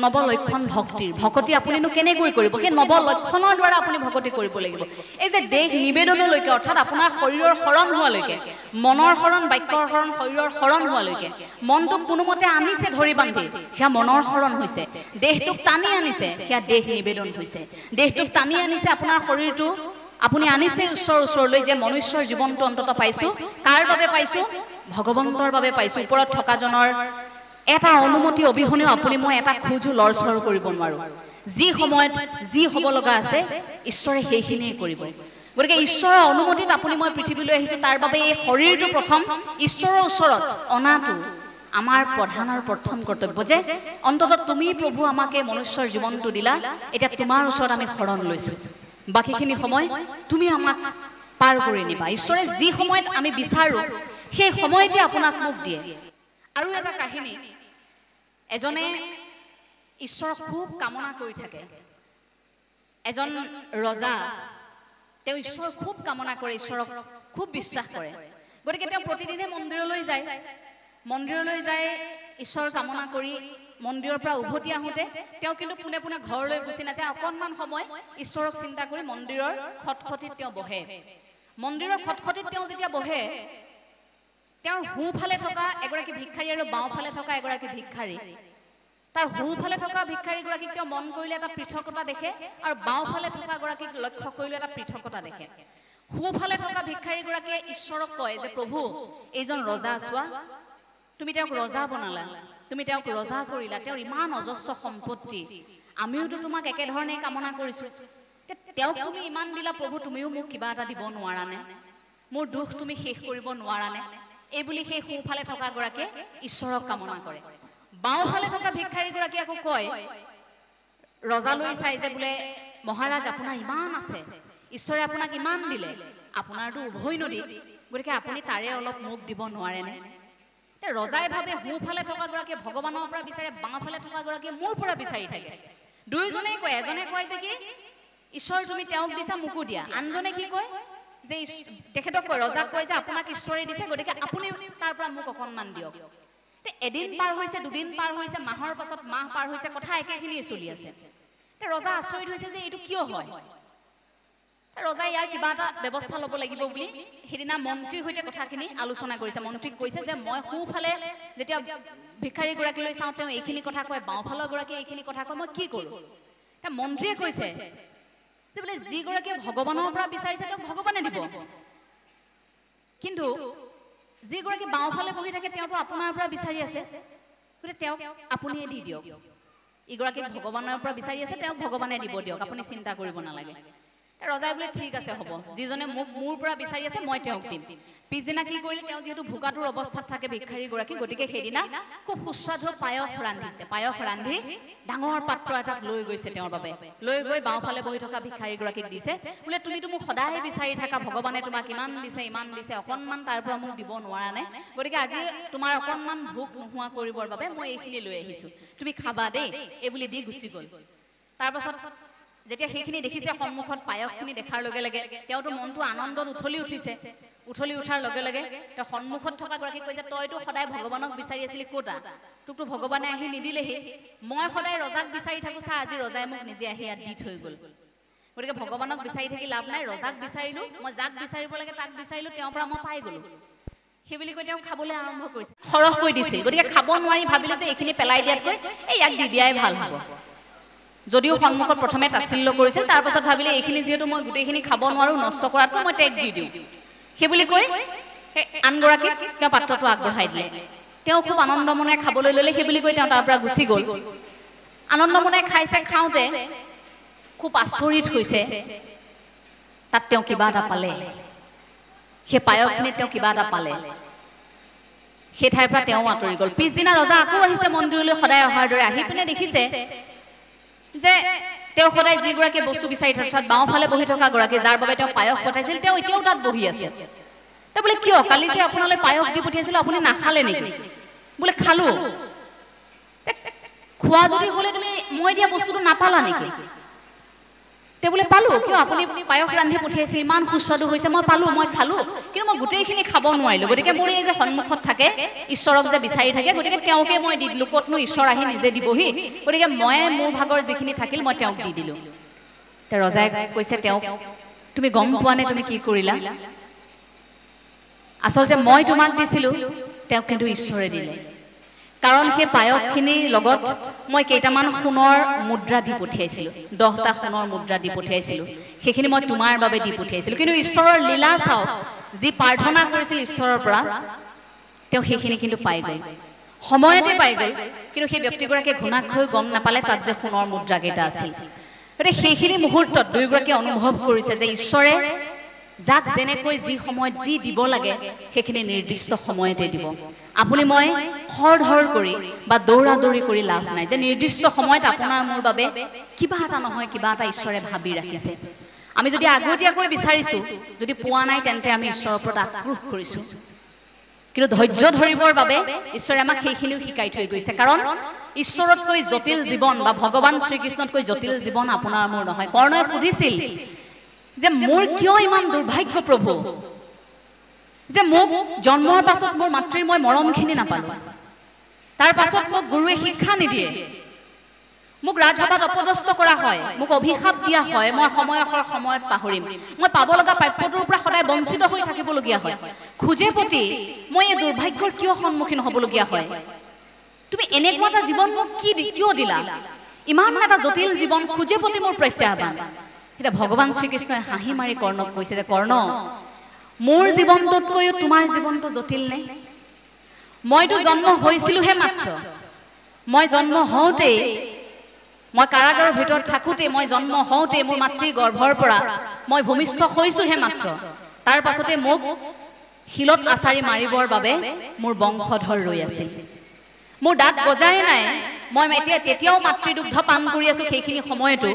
নৱলক্ষণ ভক্তিৰ। ভকতি আপুনিনো কেনেকৈ কৰিব? সেই নৱলক্ষণৰ দ্বাৰা আপুনি ভকতি কৰিব লাগিব। এই যে দেশ নিবেদনলৈকে, অৰ্থাৎ আপোনাৰ শৰীৰৰ শৰণ হোৱালৈকে, মনৰ শৰণ, বাক্যৰ শৰণ, শৰীৰৰ শৰণ হোৱালৈকে, মনটোক কোনোমতে আনিছে ধৰি বান্ধি, সেয়া মনৰ শৰণ হৈছে। দেহটোক টানি আনিছে, সেয়া দেশ নিবেদন হৈছে। দেহটোক টানি আনিছে আপোনাৰ শৰীৰটো, আপুনি আনিছে ওচৰলৈ, যে মনুষ্যৰ জীৱনটো অন্তত পাইছো। কাৰ বাবে পাইছো? ভগৱন্তৰ বাবে পাইছো। ওপৰত থকাজনৰ এটা অনুমতি অবিহনেও আপুনি মই এটা খোজো লৰচৰ কৰিব নোৱাৰো। যি সময়ত যি হ'ব লগা আছে ঈশ্বৰে সেইখিনিয়ে কৰিব। গতিকে ঈশ্বৰৰ অনুমতিত আপুনি মই পৃথিৱীলৈ আহিছো, তাৰ বাবে এই শৰীৰটো প্ৰথম ঈশ্বৰৰ ওচৰত অনাটো আমাৰ প্ৰধান আৰু প্ৰথম কৰ্তব্য। যে অন্তত তুমি প্ৰভু আমাক এই মনুষ্যৰ জীৱনটো দিলা, এতিয়া তোমাৰ ওচৰত আমি শৰণ লৈছো, বাকীখিনি সময় তুমি আমাক পাৰ কৰি নিবা। ঈশ্বৰে যি সময়ত আমি বিচাৰো সেই সময়তে আপোনাক মোক দিয়ে। আৰু এটা কাহিনী, এজনে ঈশ্বৰক খুব কামনা কৰি থাকে। এজন ৰজা, তেওঁ ঈশ্বৰক খুব কামনা কৰে, ঈশ্বৰক খুব বিশ্বাস কৰে। গতিকে তেওঁ প্ৰতিদিনে মন্দিৰলৈ যায়। মন্দিৰলৈ যায় ঈশ্বৰ কামনা কৰি মন্দিৰৰ পৰা উভতি আহোঁতে তেওঁ কিন্তু পোনে পোনে ঘৰলৈ গুচি নাযায়। অকণমান সময় ঈশ্বৰক চিন্তা কৰি মন্দিৰৰ খটখটিত তেওঁ বহে। মন্দিৰৰ খটখটিত তেওঁ যেতিয়া বহে, তেওঁৰ সোঁফালে থকা এগৰাকী ভিক্ষাৰী আৰু বাওঁফালে থকা এগৰাকী ভিক্ষাৰী, তাৰ সোঁফালে থকা ভিক্ষাৰীগৰাকীক তেওঁ মন কৰিলে এটা পৃথকতা দেখে, আৰু বাওঁফালে থকা গৰাকীক লক্ষ্য কৰিলে এটা পৃথকতা দেখে। সোঁফালে থকা ভিক্ষাৰীগৰাকীয়ে ঈশ্বৰক কয় যে প্ৰভু, এইজন ৰজা চোৱা, তুমি তেওঁক ৰজা বনালা, তুমি তেওঁক ৰজা কৰিলা, তেওঁৰ ইমান অজস্ৰ সম্পত্তি, আমিওতো তোমাক একেধৰণে কামনা কৰিছো, তেওঁক তুমি ইমান দিলা প্ৰভু, তুমিও মোক কিবা এটা দিব নোৱাৰানে? মোৰ দুখ তুমি শেষ কৰিব নোৱাৰানে? এই বুলি সেই সোঁফালে থকা গৰাকীয়ে ঈশ্বৰক কামনা কৰে। বাওঁফালে থকা ভিক্ষাৰীগৰাকীয়ে আকৌ কয়, ৰজালৈ চাই যে বোলে মহাৰাজ আপোনাৰ ইমান আছে, ঈশ্বৰে আপোনাক ইমান দিলে, আপোনাৰতো উভৈ নদী, গতিকে আপুনি তাৰে অলপ মোক দিব নোৱাৰেনে? ৰজাই ভাবে সোঁফালে থকা গৰাকীয়ে ভগৱানৰ পৰা বিচাৰে, বাওঁফালে থকা গৰাকীয়ে মোৰ পৰা বিচাৰি থাকে। দুয়োজনেই কয়, এজনে কয় যে কি ঈশ্বৰ তুমি তেওঁক দিছা, মোকো দিয়া। আনজনে কি কয় যে তেখেতক কয়, ৰজাক কয় যে আপোনাক ঈশ্বৰে দিছে, গতিকে আপুনি তাৰ পৰা মোক অকণমান দিয়ক। এদিন পাৰ হৈছে, দুদিন পাৰ হৈছে, মাহৰ পাছত মাহ পাৰ হৈছে, কথা একেখিনিয়ে চলি আছে। ৰজা আচৰিত হৈছে যে এইটো কিয় হয়। ৰজাই ইয়াৰ কিবা এটা ব্যৱস্থা ল'ব লাগিব বুলি সেইদিনা মন্ত্ৰীৰ সৈতে কথাখিনি আলোচনা কৰিছে। মন্ত্ৰীক কৈছে যে মই সোঁফালে যেতিয়া ভিক্ষাৰীগৰাকীলৈ চাওঁ তেওঁ এইখিনি কথা কয়, বাওঁফালৰ গৰাকীয়ে এইখিনি কথা কয়, মই কি কৰোঁ? মন্ত্ৰীয়ে কৈছে যে বোলে যিগৰাকীয়ে ভগৱানৰ পৰা বিচাৰিছে তেওঁক ভগৱানে দিব, কিন্তু যিগৰাকী বাওঁফালে বহি থাকে তেওঁতো আপোনাৰ পৰা বিচাৰি আছে, গতিকে তেওঁক আপুনিয়ে দি দিয়ক। ইগৰাকীক ভগৱানৰ পৰা বিচাৰি আছে, তেওঁক ভগৱানে দিব দিয়ক, আপুনি চিন্তা কৰিব নালাগে। ৰজাই বোলে ঠিক আছে হ'ব, যিজনে মোক মোৰ পৰা বিচাৰি আছে মই তেওঁক দিম। পিছদিনা কি কৰিলে, তেওঁ যিহেতু ভোকাটোৰ অৱস্থাত থাকে ভিক্ষাৰীগৰাকী, গতিকে সেইদিনা খুব সুস্বাদু পায়স ৰান্ধিছে। পায়স ৰান্ধি ডাঙৰ পাত্ৰ এটাত লৈ গৈছে তেওঁৰ বাবে, লৈ গৈ বাওঁফালে বহি থকা ভিক্ষাৰীগৰাকীক দিছে। বোলে তুমিতো মোক সদায় বিচাৰি থাকা, ভগৱানে তোমাক ইমান দিছে ইমান দিছে, অকণমান তাৰ পৰা মোক দিব নোৱাৰানে? গতিকে আজি তোমাৰ অকণমান ভোক নোহোৱা কৰিবৰ বাবে মই এইখিনি লৈ আহিছো, তুমি খাবা দেই, এই বুলি দি গুচি গ'ল। তাৰপাছত যেতিয়া সেইখিনি দেখিছে, সন্মুখত পায়সখিনি দেখাৰ লগে লগে তেওঁতো মনটো আনন্দত উঠলি উঠিছে। উঠলি উঠাৰ লগে লগে তেওঁ সন্মুখত থকা গৰাকীক কৈছে, তইতো সদায় ভগৱানক বিচাৰি আছিলি, ক'তা? তোকতো ভগৱানে আহি নিদিলেহি, মই সদায় ৰজাক বিচাৰি থাকো, চা আজি ৰজাই মোক নিজে আহি ইয়াত দি থৈ গ'ল। গতিকে ভগৱানক বিচাৰি থাকি লাভ নাই, ৰজাক বিচাৰিলো, মই যাক বিচাৰিব লাগে তাক বিচাৰিলো, তেওঁৰ পৰা মই পাই গ'লো। সেই বুলি কৈ তেওঁ খাবলৈ আৰম্ভ কৰিছে সৰহকৈ দিছিল গতিকে খাব নোৱাৰি ভাবিলে যে এইখিনি পেলাই দিয়াতকৈ এই ইয়াক দি দিয়াই ভাল হ'ব যদিও সন্মুখত প্ৰথমে তাচিল্য কৰিছিল তাৰ পাছত ভাবিলে এইখিনি যেহেতু মই গোটেইখিনি খাব নোৱাৰো নষ্ট কৰাতকৈ মই টেক দি দিওঁ সেই বুলি কৈ আনগৰাকীক তেওঁ পাত্ৰটো আগবঢ়াই দিলে তেওঁ খুব আনন্দ মনে খাবলৈ ল'লে সেই বুলি কৈ তেওঁ তাৰ পৰা গুচি গ'ল আনন্দ মনে খাইছে খাওঁতে খুব আচৰিত হৈছে তাত তেওঁ কিবা এটা পালে সেই পায়সখিনিত তেওঁ কিবা এটা পালে সেই ঠাইৰ পৰা তেওঁ আঁতৰি গ'ল পিছদিনা ৰজা আকৌ আহিছে মন্দিৰলৈ সদায় অহাৰ দৰে আহি পিনে দেখিছে যে তেওঁ সদায় যিগৰাকী বস্তু বিচাৰি অৰ্থাৎ বাওঁফালে বহি থকা গৰাকী যাৰ বাবে তেওঁ পায়স পঠাইছিল তেওঁ এতিয়াও তাত বহি আছে তেওঁ বোলে কিয় কালি যে আপোনালৈ পায়স দি পঠিয়াইছিলো আপুনি নাখালে নেকি বোলে খালো খোৱা যদি হ'লে তুমি মই দিয়া বস্তুটো নাপালা নেকি তেওঁ বোলে পালো কিয় আপুনি পায়স ৰান্ধি পঠিয়াইছিল ইমান সুস্বাদু হৈছে মই পালো মই খালো কিন্তু মই গোটেইখিনি খাব নোৱাৰিলো গতিকে মোৰ এই যে সন্মুখত থাকে ঈশ্বৰক যে বিচাৰি থাকে গতিকে তেওঁকে মই দি দিলো ক'তনো ঈশ্বৰ আহি নিজে দিবহি গতিকে মই মোৰ ভাগৰ যিখিনি থাকিল মই তেওঁক দি দিলো তে ৰজাই কৈছে তেওঁক তুমি গম পোৱা নে তুমি কি কৰিলা আচলতে মই তোমাক দিছিলো তেওঁক কিন্তু ঈশ্বৰে দিলে কাৰণ সেই পায়সখিনিৰ লগত মই কেইটামান সোণৰ মুদ্ৰা দি পঠিয়াইছিলোঁ 10টা সোণৰ মুদ্ৰা দি পঠিয়াইছিলোঁ সেইখিনি মই তোমাৰ বাবে দি পঠিয়াইছিলোঁ কিন্তু ঈশ্বৰৰ লীলা চাওক যি প্ৰাৰ্থনা কৰিছিল ঈশ্বৰৰ পৰা তেওঁ সেইখিনি কিন্তু পাই গ'ল সময়তে পাই গ'ল কিন্তু সেই ব্যক্তিগৰাকীয়ে ঘুণাক্ষয় গম নাপালে তাত যে সোণৰ মুদ্ৰা কেইটা আছিল গতিকে সেইখিনি মুহূৰ্তত দুয়োগৰাকীয়ে অনুভৱ কৰিছে যে ঈশ্বৰে যাক যেনেকৈ যি সময়ত যি দিব লাগে সেইখিনি নিৰ্দিষ্ট সময়তে দিব আপুনি মই খৰধৰ কৰি বা দৌৰা দৌৰি কৰি লাভ নাই যে নিৰ্দিষ্ট সময়ত আপোনাৰ মোৰ বাবে কিবা এটা নহয় কিবা এটা ঈশ্বৰে ভাবি ৰাখিছে আমি যদি আগতীয়াকৈ বিচাৰিছো যদি পোৱা নাই তেন্তে আমি ঈশ্বৰৰ ওপৰত আক্ৰোশ কৰিছো কিন্তু ধৈৰ্য ধৰিবৰ বাবে ঈশ্বৰে আমাক সেইখিনিও শিকাই থৈ গৈছে কাৰণ ঈশ্বৰতকৈ জটিল জীৱন বা ভগৱান শ্ৰীকৃষ্ণতকৈ জটিল জীৱন আপোনাৰ মোৰ নহয় কৰ্ণই সুধিছিল যে মোৰ কিয় ইমান দুৰ্ভাগ্য প্ৰভু যে মোক জন্মৰ পাছত মোৰ মাতৃৰ মই মৰমখিনি নাপালো তাৰ পাছত মোক গুৰুৱে শিক্ষা নিদিয়ে মোক ৰাজসভাত অপদস্থ কৰা হয় মোক অভিশাপ দিয়া হয় মই সময়ত পাহৰিম মই পাব লগা প্ৰাপ্যটোৰ পৰা সদায় বঞ্চিত হৈ থাকিবলগীয়া হয় খুজে প্ৰতি মই এই দুৰ্ভাগ্যৰ কিয় সন্মুখীন হ'বলগীয়া হয় তুমি এনেকুৱা এটা জীৱন মোক কিয় দিলা ইমান এটা জটিল জীৱন খুজে প্ৰতি মোৰ প্ৰত্যাহ্বান এটা ভগৱান শ্ৰীকৃষ্ণই হাঁহি মাৰি কৰ্ণক কৈছে যে কৰ্ণ মোৰ জীৱনটোতকৈও তোমাৰ জীৱনটো জটিল নে মইতো জন্ম হৈছিলোহে মাত্ৰ মই জন্ম হওঁতেই মই কাৰাগাৰৰ ভিতৰত থাকোঁতে মই জন্ম হওঁতে মোৰ মাতৃৰ গৰ্ভৰ পৰা মই ভূমিষ্ঠ হৈছোহে মাত্ৰ তাৰ পাছতে মোক শিলত আচাৰি মাৰিবৰ বাবে মোৰ বংশধৰ ৰৈ আছিল মোৰ দাঁত গজাই নাই মই তেতিয়াও মাতৃদুগ্ধ পান কৰি আছো সেইখিনি সময়তো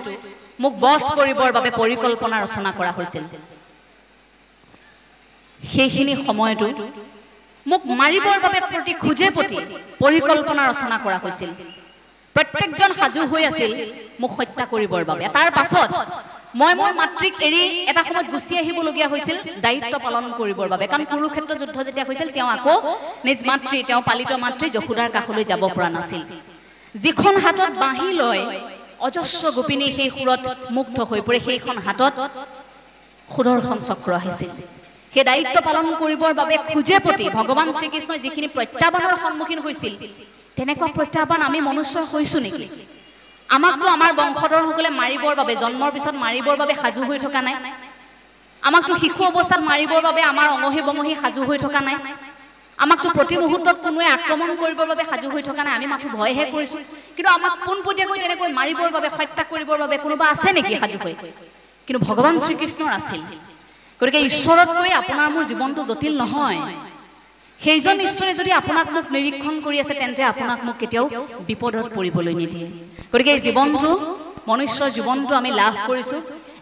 মোক বধ কৰিবৰ বাবে পৰিকল্পনা ৰচনা কৰা হৈছিল সেইখিনি সময়তো মোক মাৰিবৰ বাবে প্ৰতি খুজে প্ৰতি পৰিকল্পনা ৰচনা কৰা হৈছিল প্ৰত্যেকজন সাজু হৈ আছিল মোক হত্যা কৰিবৰ বাবে তাৰ পাছত মই মোৰ মাতৃক এৰি এটা সময়ত গুচি আহিবলগীয়া হৈছিল দায়িত্ব পালন কৰিবৰ বাবে কাৰণ কুৰুক্ষেত্ৰ যুদ্ধ যেতিয়া হৈছিল তেওঁ আকৌ নিজ মাতৃ তেওঁ পালিত মাতৃ যশোদাৰ কাষলৈ যাব পৰা নাছিল যিখন হাতত বাঁহী লয় অজস্ৰ গোপিনী সেই সুৰত মুগ্ধ হৈ পৰে সেইখন হাতত সুদৰ্শন চক্ৰ আহিছিল সেই দায়িত্ব পালন কৰিবৰ বাবে খুজে প্ৰতি ভগৱান শ্ৰীকৃষ্ণই যিখিনি প্ৰত্যাহ্বানৰ সন্মুখীন হৈছিল তেনেকুৱা প্ৰত্যাহ্বান আমি মনুষ্য হৈছো নেকি আমাকতো আমাৰ বংশধৰসকলে মাৰিবৰ বাবে জন্মৰ পিছত মাৰিবৰ বাবে সাজু হৈ থকা নাই আমাকতো শিশু অৱস্থাত মাৰিবৰ বাবে আমাৰ অঙহী বঙহী সাজু হৈ থকা নাই আমাকতো প্ৰতি মুহূৰ্তত কোনোৱে আক্ৰমণ কৰিবৰ বাবে সাজু হৈ থকা নাই আমি মাথো ভয়হে কৰিছো কিন্তু আমাক পোনপটীয়াকৈ তেনেকৈ মাৰিবৰ বাবে হত্যা কৰিবৰ বাবে কোনোবা আছে নেকি সাজু হৈ কিন্তু ভগৱান শ্ৰীকৃষ্ণৰ আছিল গতিকে ঈশ্বৰতকৈ আপোনাৰ মোৰ জীৱনটো জটিল নহয় সেইজন ঈশ্বৰে যদি আপোনাক মোক নিৰীক্ষণ কৰি আছে তেন্তে আপোনাক মোক কেতিয়াও বিপদত পৰিবলৈ নিদিয়ে গতিকে এই জীৱনটো মনুষ্যৰ জীৱনটো আমি লাভ কৰিছো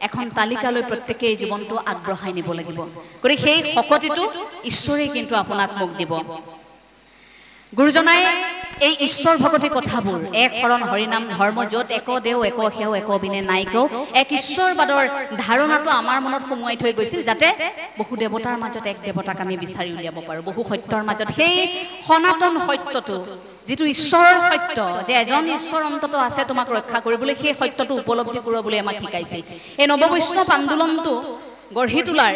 এখন তালিকালৈ প্ৰত্যেককে এই জীৱনটো আগবঢ়াই নিব লাগিব গতিকে সেই শক্তিটো ঈশ্বৰে কিন্তু আপোনাক মোক দিব গুৰুজনাই এই ঈশ্বৰ ভগতি কথাবোৰ এক শৰণ হৰিনাম ধৰ্ম যত এক দেও এক সেও এক বিনে নাইকও এক ঈশ্বৰবাদৰ ধাৰণাটো আমাৰ মনত সোমোৱাই থৈ গৈছিল যাতে বহু দেৱতাৰ মাজত এক দেৱতাক আমি বিচাৰি উলিয়াব পাৰো বহু সত্যৰ মাজত সেই সনাতন সত্যটো যেটো ঈশ্বৰৰ সত্য যে এজন ঈশ্বৰ অন্তত আছে তোমাক ৰক্ষা কৰিবলৈ সেই সত্যটো উপলব্ধি কৰিবলৈ আমাক শিকাইছে এই নৱবৈষ্ণৱ আন্দোলনটো গঢ়ি তোলাৰ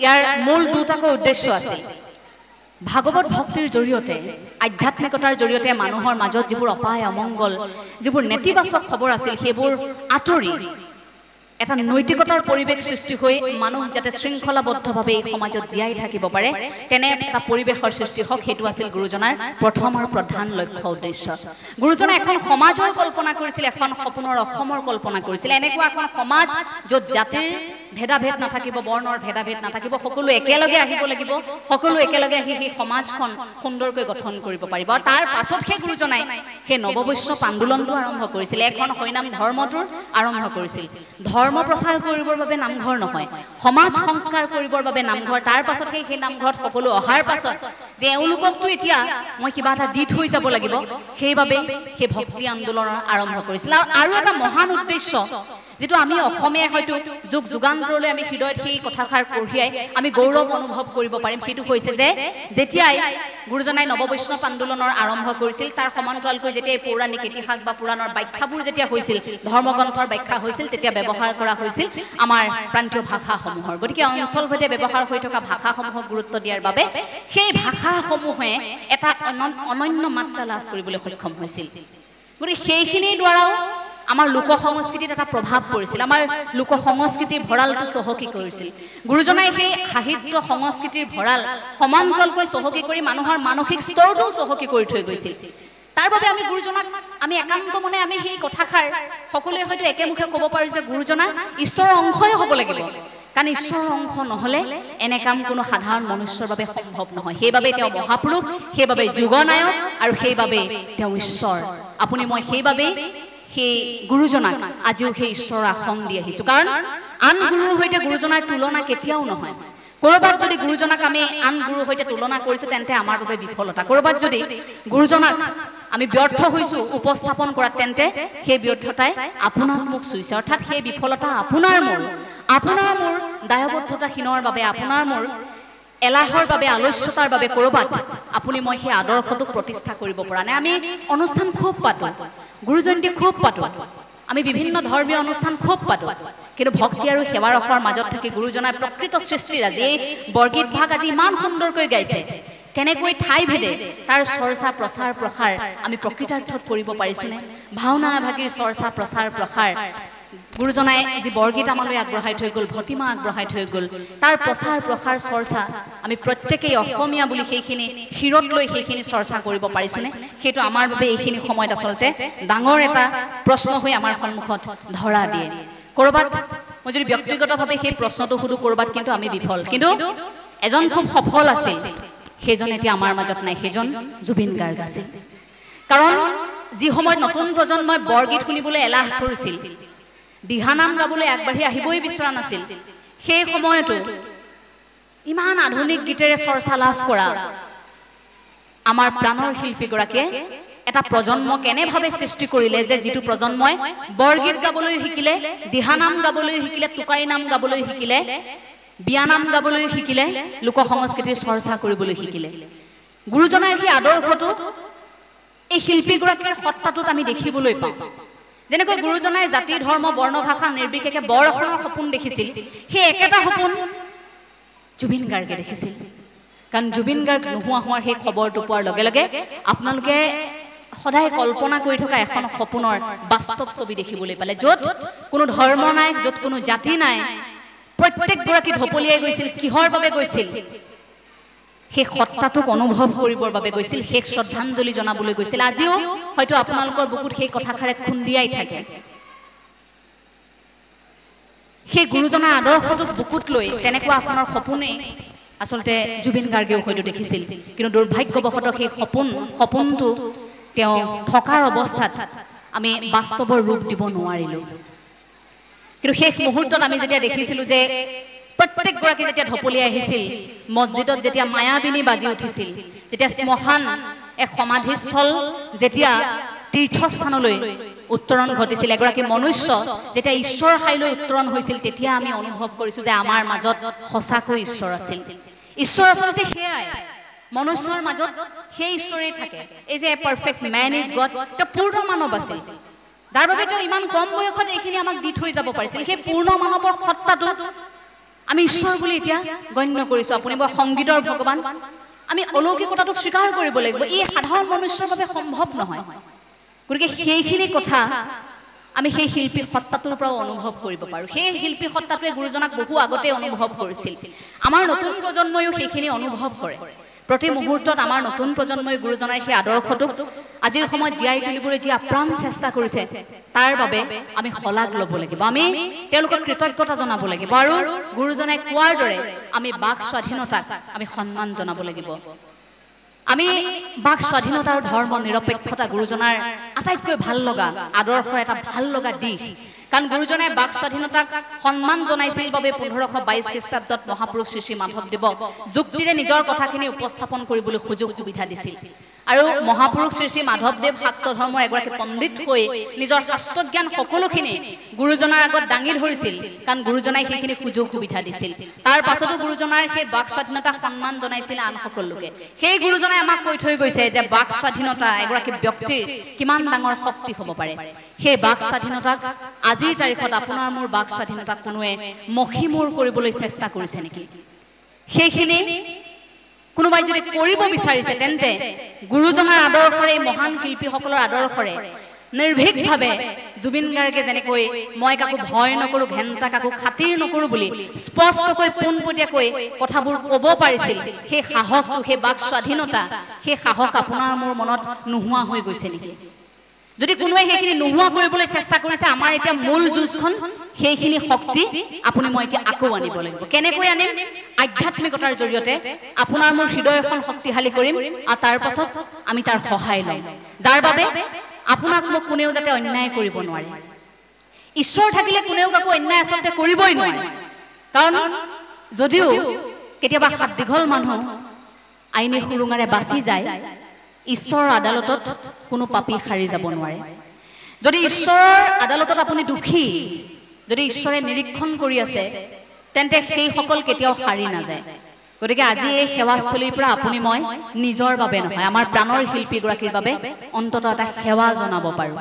ইয়াৰ মূল দুটাকৈ উদ্দেশ্য আছে ভাগৱত ভক্তিৰ জৰিয়তে আধ্যাত্মিকতাৰ জৰিয়তে মানুহৰ মাজত যিবোৰ অপায় অমংগল যিবোৰ নেতিবাচক খবৰ আছিল সেইবোৰ আঁতৰি এটা নৈতিকতাৰ পৰিৱেশ সৃষ্টি হৈ মানুহ যাতে শৃংখলাবদ্ধভাৱে এই সমাজত জীয়াই থাকিব পাৰে তেনে এটা পৰিৱেশৰ সৃষ্টি হওক সেইটো আছিল গুৰুজনাৰ প্ৰথম আৰু প্ৰধান লক্ষ্য উদ্দেশ্য গুৰুজনাই এখন সমাজৰ কল্পনা কৰিছিল এখন সপোনৰ অসমৰ কল্পনা কৰিছিল এনেকুৱা এখন সমাজ য'ত জাতিৰ ভেদাভেদ নাথাকিব বৰ্ণৰ ভেদাভেদ নাথাকিব সকলো একেলগে আহিব লাগিব সকলো একেলগে আহি সেই সমাজখন সুন্দৰকৈ গঠন কৰিব পাৰিব আৰু তাৰ পাছত সেই গুৰুজনাই সেই নৱবৈষ্ণৱ আন্দোলনটো আৰম্ভ কৰিছিল এখন হৰিনাম ধৰ্মটোৰ আৰম্ভ কৰিছিল ধৰ্ম প্ৰচাৰ কৰিবৰ বাবে নামঘৰ নহয় সমাজ সংস্কাৰ কৰিবৰ বাবে নামঘৰ তাৰ পাছত সেই নামঘৰত সকলো অহাৰ পাছত যে এওঁলোককতো এতিয়া মই কিবা এটা দি থৈ যাব লাগিব সেইবাবে সেই ভক্তি আন্দোলন আৰম্ভ কৰিছিল আৰু এটা মহান উদ্দেশ্য যেটো আমি অসমীয়া হয়তো যুগ যুগান্তৰলৈ আমি হৃদয়ত সেই কথাষাৰ কঢ়িয়াই আমি গৌৰৱ অনুভৱ কৰিব পাৰিম সেইটো কৈছে যে যেতিয়াই গুৰুজনাই নৱবৈষ্ণৱ আন্দোলনৰ আৰম্ভ কৰিছিল তাৰ সমান্তৰালকৈ যেতিয়া পৌৰাণিক ইতিহাস বা পুৰাণৰ ব্যাখ্যাবোৰ যেতিয়া হৈছিল ধৰ্মগ্ৰন্থৰ ব্যাখ্যা হৈছিল তেতিয়া ব্যৱহাৰ কৰা হৈছিল আমাৰ প্ৰান্তীয় ভাষাসমূহৰ গতিকে অঞ্চলভেদে ব্যৱহাৰ হৈ থকা ভাষাসমূহক গুৰুত্ব দিয়াৰ বাবে সেই ভাষাসমূহে এটা অনন্য মাত্ৰা লাভ কৰিবলৈ সক্ষম হৈছিল গতিকে সেইখিনিৰ দ্বাৰাও আমাৰ লোক সংস্কৃতিত এটা প্ৰভাৱ পৰিছিল আমাৰ লোক সংস্কৃতিৰ ভঁৰালটো চহকী কৰিছিল গুৰুজনাই সেই সাহিত্য সংস্কৃতিৰ ভঁৰাল সমান্তৰালকৈ চহকী কৰি মানুহৰ মানসিক স্তৰটো চহকী কৰি থৈ গৈছিল তাৰ বাবে আমি গুৰুজনাক আমি একান্ত মনে আমি সেই কথাষাৰ সকলোৱে হয়তো একেমুখে ক'ব পাৰি যে গুৰুজনা ঈশ্বৰৰ অংশই হ'ব লাগিব কাৰণ ঈশ্বৰৰ অংশ নহ'লে এনে কাম কোনো সাধাৰণ মনুষ্যৰ বাবে সম্ভৱ নহয় সেইবাবে তেওঁ মহাপুৰুষ সেইবাবে যুগনায়ক আৰু সেইবাবে তেওঁ ঈশ্বৰ আপুনি মই সেইবাবে সেই গুৰুজনাক আজিও সেই ঈশ্বৰৰ আসন দি আহিছো কাৰণ আন গুৰুৰ সৈতে গুৰুজনাৰ তুলনা কেতিয়াও নহয় কৰবাত যদি গুৰুজনাক আমি আন গুৰুৰ সৈতে তুলনা কৰিছো তেন্তে আমাৰ বাবে বিফলতা কৰবাত যদি গুৰুজনাক আমি ব্যৰ্থ হৈছো উপস্থাপন কৰাত তেন্তে সেই ব্যৰ্থতাই আপোনাক মোক চুইছে অৰ্থাৎ সেই বিফলতা আপোনাৰ মোৰ দায়বদ্ধতাহীনৰ বাবে আপোনাৰ মোৰ এলাহৰ বাবে আলস্যতাৰ বাবে কৰবাত আপুনি মই সেই আদৰ্শটোক প্ৰতিষ্ঠা কৰিব পৰা নাই আমি অনুষ্ঠান খুব পাতো গুৰু জয়ন্তী খুব পাতো আমি বিভিন্ন ধৰ্মীয় অনুষ্ঠান খুব পাতো কিন্তু ভক্তি আৰু সেৱাৰ ৰসৰ মাজত থাকি গুৰুজনাৰ প্ৰকৃত সৃষ্টিৰাজি এই বৰগীত ভাগ আজি ইমান সুন্দৰকৈ গাইছে তেনেকৈ ঠাই ভেদে তাৰ চৰ্চা প্ৰচাৰ প্ৰসাৰ আমি প্ৰকৃতাৰ্থত কৰিব পাৰিছোনে ভাওনা ভাগীৰ চৰ্চা প্ৰচাৰ প্ৰসাৰ গুৰুজনাই যি বৰগীত আমালৈ আগবঢ়াই থৈ গ'ল ভতিমা আগবঢ়াই থৈ গ'ল তাৰ প্ৰচাৰ প্ৰসাৰ চৰ্চা আমি প্ৰত্যেকেই অসমীয়া বুলি সেইখিনি শিৰত লৈ সেইখিনি চৰ্চা কৰিব পাৰিছোনে সেইটো আমাৰ বাবে এইখিনি সময়ত আচলতে ডাঙৰ এটা প্ৰশ্ন হৈ আমাৰ সন্মুখত ধৰা দিয়ে কৰবাত মই যদি ব্যক্তিগতভাৱে সেই প্ৰশ্নটো সুধো কৰবাত কিন্তু আমি বিফল কিন্তু এজন খুব সফল আছিল সেইজন এতিয়া আমাৰ মাজত নাই সেইজন জুবিন গাৰ্গ আছিল কাৰণ যি সময়ত নতুন প্ৰজন্মই বৰগীত শুনিবলৈ এলাহ কৰিছিল দিহানাম গাবলৈ আগবাঢ়ি আহিবই বিচৰা নাছিল সেই সময়তো ইমান আধুনিক গীতেৰে চৰ্চা লাভ কৰা আমাৰ প্ৰাণৰ শিল্পীগৰাকীয়ে এটা প্ৰজন্ম কেনেভাৱে সৃষ্টি কৰিলে যে যিটো প্ৰজন্মই বৰগীত গাবলৈ শিকিলে দিহানাম গাবলৈ শিকিলে টুকাৰী নাম গাবলৈ শিকিলে বিয়ানাম গাবলৈ শিকিলে লোক সংস্কৃতিৰ চৰ্চা কৰিবলৈ শিকিলে গুৰুজনাৰ সেই আদৰ্শটো এই শিল্পীগৰাকীৰ সত্তাটোত আমি দেখিবলৈ পাওঁ যেনেকৈ গুৰুজনাই জাতি ধৰ্ম বৰ্ণ ভাষা নিৰ্বিশেষে বৰ অসমৰ সপোন দেখিছিল সেই একেটা সপোন জুবিন গাৰ্গে দেখিছিল কাৰণ জুবিন গাৰ্গ নোহোৱা হোৱাৰ সেই খবৰটো পোৱাৰ লগে লগে আপোনালোকে সদায় কল্পনা কৰি থকা এখন সপোনৰ বাস্তৱ ছবি দেখিবলৈ পালে য'ত কোনো ধৰ্ম নাই য'ত কোনো জাতি নাই প্ৰত্যেকগৰাকী ঢপলিয়াই গৈছিল কিহৰ বাবে গৈছিল সেই সত্তাটোক অনুভৱ কৰিবৰ বাবে গৈছিল শেষ শ্ৰদ্ধাঞ্জলি জনাবলৈ গৈছিল আজিও হয়তো আপোনালোকৰ বুকুত সেই কথাষাৰে খুন্দিয়াই থাকে সেই গুৰুজনাৰ আদৰ্শটোক বুকুত লৈ তেনেকুৱা আপোনাৰ সপোনে আচলতে জুবিন গাৰ্গেও হয়তো দেখিছিল কিন্তু দুৰ্ভাগ্যবশতঃ সেই সপোনটো তেওঁ থকাৰ অৱস্থাত আমি বাস্তৱৰ ৰূপ দিব নোৱাৰিলো কিন্তু শেষ মুহূৰ্তত আমি যেতিয়া দেখিছিলো যে প্ৰত্যেকগৰাকী যেতিয়া ঢপলিয়াই আহিছিল মছজিদত যেতিয়া মায়াবিনী বাজি উঠিছিল যেতিয়া শ্মশান এক সমাধিস্থল যেতিয়া তীৰ্থস্থানলৈ উত্তৰণ ঘটিছিল এগৰাকী মনুষ্য যেতিয়া ঈশ্বৰ ঠাইলৈ উত্তৰণ হৈছিল তেতিয়া আমি অনুভৱ কৰিছো যে আমাৰ মাজত সঁচাকৈ ঈশ্বৰ আছিল ঈশ্বৰ আচলতে সেয়াই মনুষ্যৰ মাজত সেই ঈশ্বৰেই থাকে এই যে পাৰফেক্ট ম্যান ইজ গড তেওঁ পূৰ্ণ মানৱ আছিল যাৰ বাবে তেওঁ ইমান কম বয়সত এইখিনি আমাক দি থৈ যাব পাৰিছিল সেই পূৰ্ণ মানৱৰ সত্তাটো আমি ঈশ্বৰ বুলি এতিয়া গণ্য কৰিছো আপুনি সংগীতৰ ভগৱান আমি অলৌকিকতাটোক স্বীকাৰ কৰিব লাগিব এই সাধাৰণ মনুষ্যৰ বাবে সম্ভৱ নহয় গতিকে সেইখিনি কথা আমি সেই শিল্পী সত্তাটোৰ পৰা অনুভৱ কৰিব পাৰোঁ সেই শিল্পী সত্তাটোৱে গুৰুজনাক বহু আগতে অনুভৱ কৰিছিল আমাৰ নতুন প্ৰজন্ময়ো সেইখিনি অনুভৱ কৰে প্ৰতি মুহূৰ্তত আমাৰ নতুন প্ৰজন্মই গুৰুজনাৰ সেই আদৰ্শটোক আজিৰ সময়ত জীয়াই তুলিবলৈ যি আপ্ৰাণ চেষ্টা কৰিছে তাৰ বাবে আমি শলাগ ল'ব লাগিব আমি তেওঁলোকক কৃতজ্ঞতা জনাব লাগিব আৰু গুৰুজনাই কোৱাৰ দৰে আমি বাক স্বাধীনতাক আমি সন্মান জনাব লাগিব আমি বাক স্বাধীনতা আৰু ধৰ্ম নিৰপেক্ষতা গুৰুজনাৰ আটাইতকৈ ভাল লগা আদৰ্শৰ এটা ভাল লগা দিশ কাৰণ গুৰুজনাই বাক স্বাধীনতাক সন্মান জনাইছিল বাবে 1522 খ্ৰীষ্টাব্দত মহাপুৰুষ শ্ৰী শ্ৰী মাধৱদেৱক যুক্তিৰে নিজৰ কথাখিনি উপস্থাপন কৰিবলৈ সুযোগ সুবিধা দিছিল আৰু মহাপুৰুষ শ্ৰী শ্ৰী মাধৱদেৱ শাক্ত ধৰ্মৰ এগৰাকী পণ্ডিত হৈ নিজৰ শাস্ত্ৰ জ্ঞান সকলোখিনি গুৰুজনাৰ আগত দাঙি ধৰিছিল কাৰণ গুৰুজনাই সেইখিনি সুযোগ সুবিধা দিছিল তাৰ পাছতো গুৰুজনাৰ সেই বাক স্বাধীনতা সন্মান জনাইছিল আন সকলো লোকে সেই গুৰুজনাই আমাক কৈ থৈ গৈছে যে বাক স্বাধীনতা এগৰাকী ব্যক্তিৰ কিমান ডাঙৰ শক্তি হ'ব পাৰে সেই বাক স্বাধীনতাক আজিৰ তাৰিখত আপোনাৰ মোৰ বাক স্বাধীনতাক কোনোৱে মখিমূৰ কৰিবলৈ চেষ্টা কৰিছে নেকি সেইখিনি কোনোবাই যদি কৰিব বিচাৰিছে তেন্তে গুৰুজনাৰ আদৰ্শৰে মহান শিল্পীসকলৰ আদৰ্শৰে নিৰ্ভীকভাৱে জুবিন গাৰ্গে যেনেকৈ মই কাকো ভয় নকৰো ঘেণ্টা কাকো খাতিৰ নকৰো বুলি স্পষ্টকৈ পোনপটীয়াকৈ কথাবোৰ ক'ব পাৰিছিল সেই সাহসটো সেই বাক স্বাধীনতা সেই সাহস আপোনাৰ মোৰ মনত নোহোৱা হৈ গৈছে নেকি যদি কোনোৱে সেইখিনি নোহোৱা কৰিবলৈ চেষ্টা কৰিছে আমাৰ এতিয়া মূল যুঁজখন সেইখিনি শক্তি আপুনি মই এতিয়া আকৌ আনিব লাগিব কেনেকৈ আনিম আধ্যাত্মিকতাৰ জৰিয়তে আপোনাৰ মোৰ হৃদয়খন শক্তিশালী কৰিম আৰু তাৰ পাছত আমি তাৰ সহায় ল'ম যাৰ বাবে আপোনাক মোক কোনেও যাতে অন্যায় কৰিব নোৱাৰে ঈশ্বৰ থাকিলে কোনেও কাকো অন্যায় আচলতে কৰিবই নোৱাৰে কাৰণ যদিও কেতিয়াবা হাত দীঘল মানুহ আইনী সুৰুঙাৰে বাচি যায় ঈশ্বৰৰ আদালতত কোনো পাপী সাৰি যাব নোৱাৰে যদি ঈশ্বৰৰ আদালতত আপুনি দুখী যদি ঈশ্বৰে নিৰীক্ষণ কৰি আছে তেন্তে সেই সকল কেতিয়াও সাৰি নাযায় গতিকে আজি এই সেৱাস্থলীৰ পৰা আপুনি মই নিজৰ বাবে নহয় আমাৰ প্ৰাণৰ শিল্পীগৰাকীৰ বাবে অন্ততঃ এটা সেৱা জনাব পাৰোঁ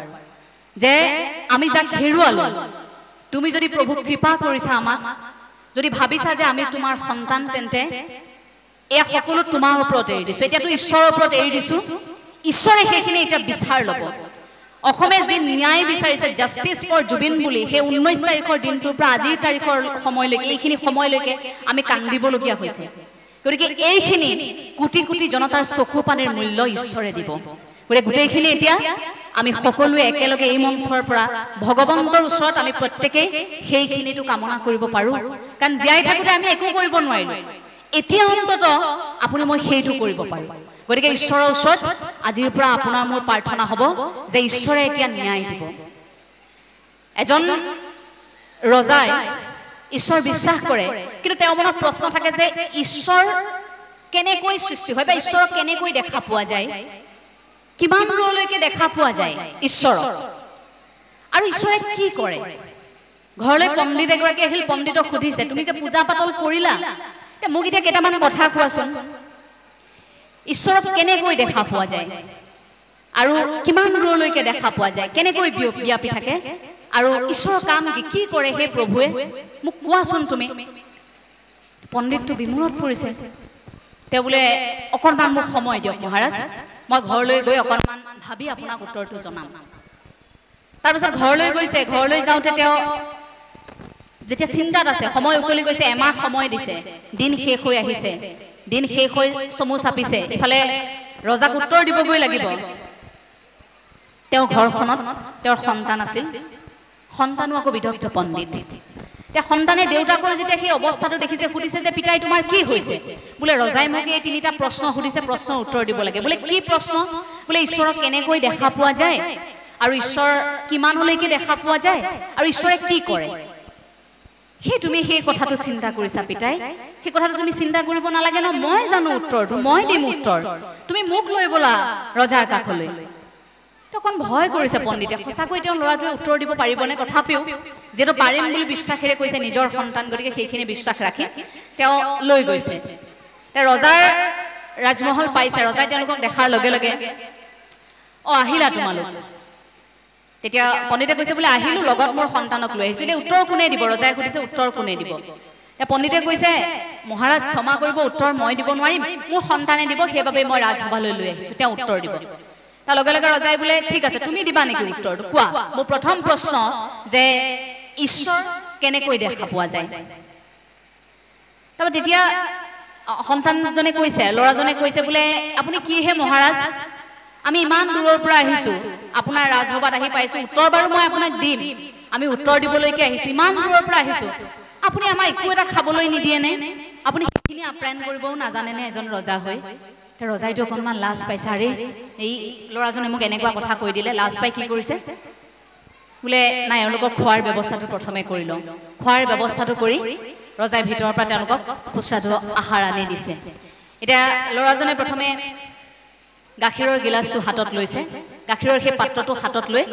যে আমি যাক হেৰুৱালো তুমি যদি প্ৰভু কৃপা কৰিছা আমাক যদি ভাবিছা যে আমি তোমাৰ সন্তান তেন্তে এয়া সকলো তোমাৰ ওপৰত এৰি দিছো এতিয়াতো ঈশ্বৰৰ ওপৰত এৰি দিছো ঈশ্বৰে সেইখিনি এতিয়া বিচাৰ ল'ব অসমে যি ন্যায় বিচাৰিছে জাষ্টিছ ফৰ জুবিন বুলি সেই 19 তাৰিখৰ দিনটোৰ পৰা আজিৰ তাৰিখৰ সময়লৈকে এইখিনি সময়লৈকে আমি কান্দিবলগীয়া হৈছে গতিকে এইখিনি কোটি কোটি জনতাৰ চকু পানীৰ মূল্য ঈশ্বৰে দিব গতিকে গোটেইখিনি এতিয়া আমি সকলোৱে একেলগে এই মঞ্চৰ পৰা ভগৱন্তৰ ওচৰত আমি প্ৰত্যেকেই সেইখিনিটো কামনা কৰিব পাৰোঁ কাৰণ জীয়াই থাকোঁতে আমি একো কৰিব নোৱাৰিলোঁ এতিয়া অন্ততঃ আপুনি মই সেইটো কৰিব পাৰোঁ গতিকে ঈশ্বৰৰ ওচৰত আজিৰ পৰা আপোনাৰ মোৰ প্ৰাৰ্থনা হ'ব যে ঈশ্বৰে এতিয়া ন্যায় দিব এজন ৰজাই ঈশ্বৰ বিশ্বাস কৰে কিন্তু তেওঁৰ মনত প্ৰশ্ন থাকে যে ঈশ্বৰ কেনেকৈ সৃষ্টি হয় বা ঈশ্বৰক কেনেকৈ দেখা পোৱা যায় কিমান দূৰলৈকে দেখা পোৱা যায় ঈশ্বৰক আৰু ঈশ্বৰে কি কৰে ঘৰলৈ পণ্ডিত এগৰাকী আহিল পণ্ডিতক সুধিছে তুমি যে পূজা পাতল কৰিলা মোক এতিয়া কেইটামান কথা কোৱাচোন ঈশ্বৰক কেনেকৈ দেখা পোৱা যায় আৰু কিমান দূৰলৈকে দেখা পোৱা যায় কেনেকৈ ব্যাপী থাকে আৰু ঈশ্বৰৰ কাম কি কৰে হে প্ৰভুৱে মোক কোৱাচোন তুমি পণ্ডিতটো বিমূৰত পৰিছে তেওঁ বোলে অকণমান মোক সময় দিয়ক মহাৰাজ মই ঘৰলৈ গৈ অকণমান ভাবি আপোনাক উত্তৰটো জনাম তাৰপিছত ঘৰলৈ গৈছে ঘৰলৈ যাওঁতে তেওঁ যেতিয়া চিন্তাত আছে সময় উকলি গৈছে এমাহ সময় দিছে দিন শেষ হৈ আহিছে দিন শেষ হৈ চমু চাপিছে ইফালে ৰজাক উত্তৰ দিবগৈ লাগিব তেওঁ ঘৰখনত তেওঁৰ সন্তান আছিল সন্তানো আকৌ বিদগ্ধ পণ্ডিত এতিয়া সন্তানে দেউতাকৰ যেতিয়া সেই অৱস্থাটো দেখিছে সুধিছে যে পিতাই তোমাৰ কি হৈছে বোলে ৰজাই মোক এই তিনিটা প্ৰশ্ন সুধিছে প্ৰশ্নৰ উত্তৰ দিব লাগে বোলে কি প্ৰশ্ন বোলে ঈশ্বৰক কেনেকৈ দেখা পোৱা যায় আৰু ঈশ্বৰ কিমানলৈকে দেখা পোৱা যায় আৰু ঈশ্বৰে কি কৰে সেই তুমি সেই কথাটো চিন্তা কৰিছা পিতাই সেই কথাটো তুমি চিন্তা কৰিব নালাগে ন মই জানো উত্তৰটো মই দিম উত্তৰ তুমি মোক লৈ বলা ৰজাৰ কাষলৈ তখন ভয় কৰিছে পণ্ডিতে সঁচাকৈ তেওঁ ল'ৰাটোৱে উত্তৰ দিব পাৰিবনে তথাপিও যেটো পাৰিম বুলি বিশ্বাসেৰে কৈছে নিজৰ সন্তান গতিকে সেইখিনি বিশ্বাস ৰাখি তেওঁ লৈ গৈছে তে ৰজাৰ ৰাজমহল পাইছে ৰজাই তেওঁলোকক দেখাৰ লগে লগে আহিলা তোমালোক তেতিয়া পণ্ডিতে কৈছে বোলে আহিলো লগত মোৰ সন্তানক লৈ আহিছো উত্তৰ কোনে দিব ৰজাই সুধিছে উত্তৰ কোনে দিব পণ্ডিতে কৈছে মহাৰাজ ক্ষমা কৰিব উত্তৰ মই দিব নোৱাৰিম মোৰ সন্তানে দিব সেইবাবে মই ৰাজসভালৈ লৈ আহিছো তেওঁ উত্তৰ দিব তাৰ লগে লগে ৰজাই বোলে ঠিক আছে তুমি দিবা নেকি উত্তৰটো কোৱা মোৰ প্ৰথম প্ৰশ্ন যে ঈশ্বৰ কেনেকৈ দেখা পোৱা যায় তাৰপৰা তেতিয়া সন্তানজনে কৈছে ল'ৰাজনে কৈছে বোলে আপুনি কিহে মহাৰাজ আমি ইমান দূৰৰ পৰা আহিছো আপোনাৰ ৰাজসভাত আহি পাইছো উত্তৰ বাৰু মই আপোনাক দিম আমি উত্তৰ দিবলৈকে আহিছো ইমান দূৰৰ পৰা আহিছো আপুনি আমাক একো এটা খাবলৈ নিদিয়ে নে আপুনি কিনি আপ্ৰায়ন কৰিবও নাজানে নে এজন ৰজা হৈ ৰজাইটো অকণমান লাজ পাইছে আৰে এই ল'ৰাজনে মোক এনেকুৱা কথা কৈ দিলে লাজ পাই কি কৰিছে বোলে নাই এওঁলোকৰ খোৱাৰ ব্যৱস্থাটো প্ৰথমে কৰি লওঁ খোৱাৰ ব্যৱস্থাটো কৰি ৰজাই ভিতৰৰ পৰা তেওঁলোকক সুস্বাদু আহাৰ আনি দিছে এতিয়া ল'ৰাজনে প্ৰথমে গাখীৰৰ গিলাচটো হাতত লৈছে গাখীৰৰ সেই পাত্ৰটো হাতত লৈ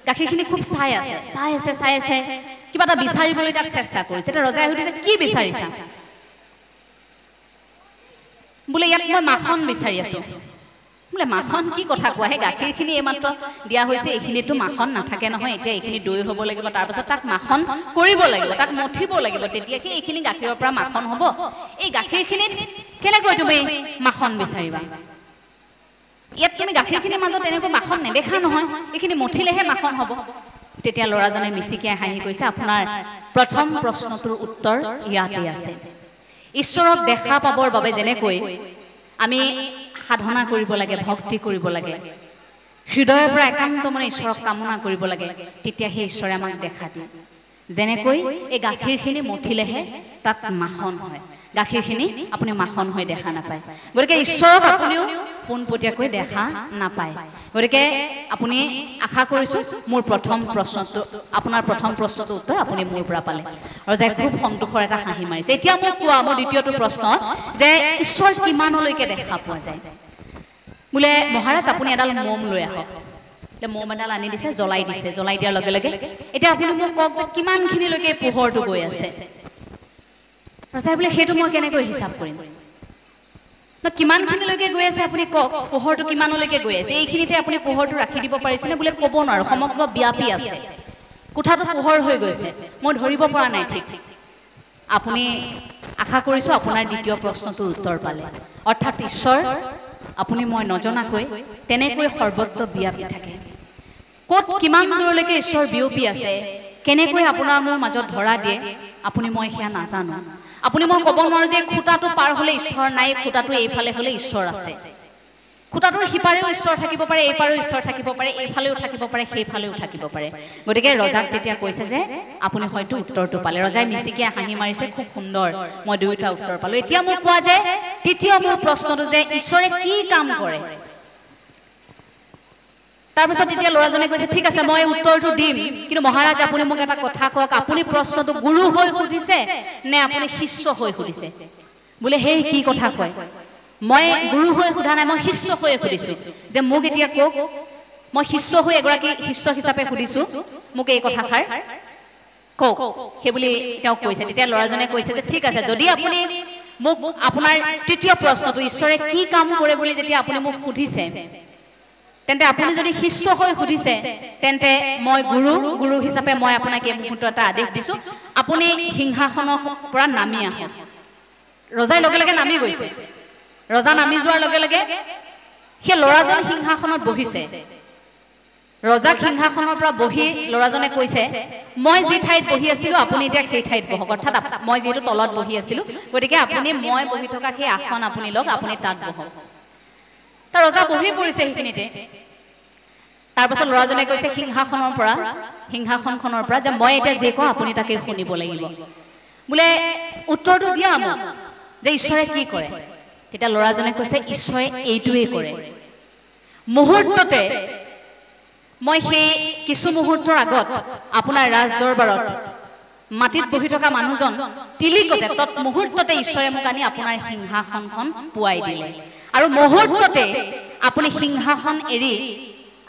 গাখীৰখিনি খুব চাই আছে কিবা এটা বিচাৰিবলৈ তাক চেষ্টা কৰিছে এতিয়া ৰজাই সুধিছে কি বিচাৰিছা বোলে ইয়াত মই মাখন বিচাৰি আছো বোলে মাখন কি কথা কোৱা হে গাখীৰখিনি এইমাত্ৰ দিয়া হৈছে এইখিনিতো মাখন নাথাকে নহয় এতিয়া এইখিনি দৈ হ'ব লাগিব তাৰপাছত তাক মাখন কৰিব লাগিব তাক মঠিব লাগিব তেতিয়া কি এইখিনি গাখীৰৰ পৰা মাখন হ'ব এই গাখীৰখিনিত কেনেকৈ তুমি মাখন বিচাৰিবা ইয়াত তুমি গাখীৰখিনিৰ মাজত এনেকৈ মাখন নেদেখা নহয় এইখিনি মঠিলেহে মাখন হ'ব তেতিয়া ল'ৰাজনে মিচিকিয়াই হাঁহি কৈছে আপোনাৰ প্ৰথম প্ৰশ্নটোৰ উত্তৰ ইয়াতে আছে ঈশ্বৰক দেখা পাবৰ বাবে যেনেকৈ আমি সাধনা কৰিব লাগে ভক্তি কৰিব লাগে হৃদয়ৰ পৰা একান্ত মনে ঈশ্বৰক কামনা কৰিব লাগে তেতিয়া সেই ঈশ্বৰে আমাক দেখা দিয়ে যেনেকৈ এই গাখীৰখিনি মঠিলেহে তাত মাখন হয় গাখীৰখিনি আপুনি মাখন হৈ দেখা নাপায় গতিকে ঈশ্বৰক আপুনিও পোনপটীয়াকৈ দেখা নাপায় গতিকে আপুনি আশা কৰিছোঁ মোৰ প্ৰথম প্ৰশ্নটো আপোনাৰ প্ৰথম প্ৰশ্নটোৰ উত্তৰ আপুনি মোৰ পৰা পালে ৰজাই খুব সন্তোষৰ এটা হাঁহি মাৰিছে এতিয়া মোক কোৱা মোৰ দ্বিতীয়টো প্ৰশ্ন যে ঈশ্বৰ কিমানলৈকে দেখা পোৱা যায় বোলে মহাৰাজ আপুনি এডাল মম লৈ আহক মম এডাল আনি দিছে জ্বলাই দিয়াৰ লগে লগে এতিয়া আপুনি মোক কওক যে কিমানখিনিলৈকে পোহৰটো গৈ আছে ৰজাই বোলে সেইটো মই কেনেকৈ হিচাপ কৰিম কিমানখিনিলৈকে গৈ আছে আপুনি কওক পোহৰটো কিমানলৈকে গৈ আছে এইখিনিতে আপুনি পোহৰটো ৰাখি দিব পাৰিছেনে বোলে ক'ব নোৱাৰো সমগ্ৰ ব্যাপী আছে কোঠাটো পোহৰ হৈ গৈছে মই ধৰিব পৰা নাই ঠিক আপুনি আশা কৰিছোঁ আপোনাৰ দ্বিতীয় প্ৰশ্নটোৰ উত্তৰ পালে অৰ্থাৎ ঈশ্বৰ আপুনি মই নজনাকৈ তেনেকৈ সৰ্বত্ৰ ব্যাপী থাকে ক'ত কিমান দূৰলৈকে ঈশ্বৰ বিয়পি আছে কেনেকৈ আপোনাৰ মোৰ মাজত ধৰা দিয়ে আপুনি মই সেয়া নাজানো আপুনি মই ক'ব নোৱাৰো যে খুঁটাটো পাৰ হ'লে ঈশ্বৰ নাই খুঁটাটো এইফালে হ'লে ঈশ্বৰ আছে খুঁটাটোৰ সিপাৰেও ঈশ্বৰ থাকিব পাৰে এইপাৰেও ঈশ্বৰ থাকিব পাৰে এইফালেও থাকিব পাৰে সেইফালেও থাকিব পাৰে গতিকে ৰজাক তেতিয়া কৈছে যে আপুনি হয়তো উত্তৰটো পালে ৰজাই মিচিকিয়াই হাঁহি মাৰিছে খুব সুন্দৰ মই দুয়োটা উত্তৰ পালো এতিয়া মোক কোৱা যে তৃতীয় মোৰ প্ৰশ্নটো যে ঈশ্বৰে কি কাম কৰে তাৰপিছত তেতিয়া ল'ৰাজনে কৈছে ঠিক আছে মই উত্তৰটো দিম কিন্তু মহাৰাজ আপুনি মোক এটা কথা কওক আপুনি প্ৰশ্নটো গুৰু হৈ সুধিছে নে আপুনি শিষ্য হৈ সুধিছে বোলে হেই কি কথা কয় মই গুৰু হৈ সোধা নাই মই শিষ্য হৈ সুধিছো যে মোক এতিয়া কওক মই শিষ্য হৈ এগৰাকী শিষ্য হিচাপে সুধিছো মোক এই কথাষাৰ কওক সেইবুলি তেওঁ কৈছে তেতিয়া ল'ৰাজনে কৈছে যে ঠিক আছে যদি আপুনি মোক আপোনাৰ তৃতীয় প্ৰশ্নটো ঈশ্বৰে কি কাম কৰে বুলি যেতিয়া আপুনি মোক সুধিছে তেন্তে আপুনি যদি শিষ্য হৈ সুধিছে তেন্তে মই গুৰু হিচাপে মই আপোনাক এই মুহূৰ্তত এটা আদেশ দিছো আপুনি সিংহাসনৰ পৰা নামি আহক ৰজাই লগে লগে নামি গৈছে ৰজা নামি যোৱাৰ লগে লগে সেই ল'ৰাজন সিংহাসনত বহিছে ৰজা সিংহাসনৰ পৰা বহি ল'ৰাজনে কৈছে মই যি ঠাইত বহি আছিলো আপুনি এতিয়া সেই ঠাইত বহক অৰ্থাৎ মই যিহেতু তলত বহি আছিলো গতিকে আপুনি মই বহি থকা সেই আসন আপুনি লওক আপুনি তাত বহক তাৰ ৰজা বহি পৰিছে সেইখিনিতে তাৰপাছত ল'ৰাজনে কৈছে সিংহাসনখনৰ পৰা যে মই এতিয়া যি কওঁ আপুনি তাকে শুনিব লাগিব বোলে উত্তৰটো দিয়া মোক যে ঈশ্বৰে কি কৰে তেতিয়া ল'ৰাজনে কৈছে ঈশ্বৰে এইটোৱেই কৰে মুহূৰ্ততে মই সেই কিছু মুহূৰ্তৰ আগত আপোনাৰ ৰাজদৰবাৰত মাটিত বহি থকা মানুহজন তিলিকতে তৎ মুহূৰ্ততে ঈশ্বৰে মোক আনি আপোনাৰ সিংহাসনখন পুৱাই দিলে আৰু মুহূৰ্ততে আপুনি সিংহাসন এৰি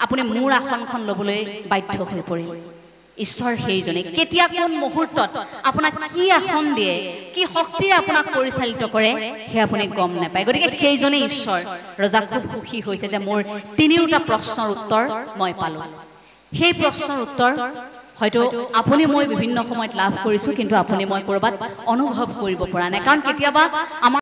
আপুনি মোৰ আসনখন ল'বলৈ বাধ্য হৈ পৰিল ঈশ্বৰ সেইজনে কেতিয়া কোন মুহূৰ্তত আপোনাক কি আসন দিয়ে কি শক্তিৰে আপোনাক পৰিচালিত কৰে হে আপুনি গম নাপায় গতিকে সেইজনে ঈশ্বৰ ৰজা খুব সুখী হৈছে যে মোৰ তিনিওটা প্ৰশ্নৰ উত্তৰ মই পালো সেই প্ৰশ্নৰ উত্তৰ হয়তো আপুনি মই বিভিন্ন সময়ত লাভ কৰিছোঁ কিন্তু আপুনি মই ক'ৰবাত অনুভৱ কৰিব পৰা নাই কাৰণ কেতিয়াবা আমাৰ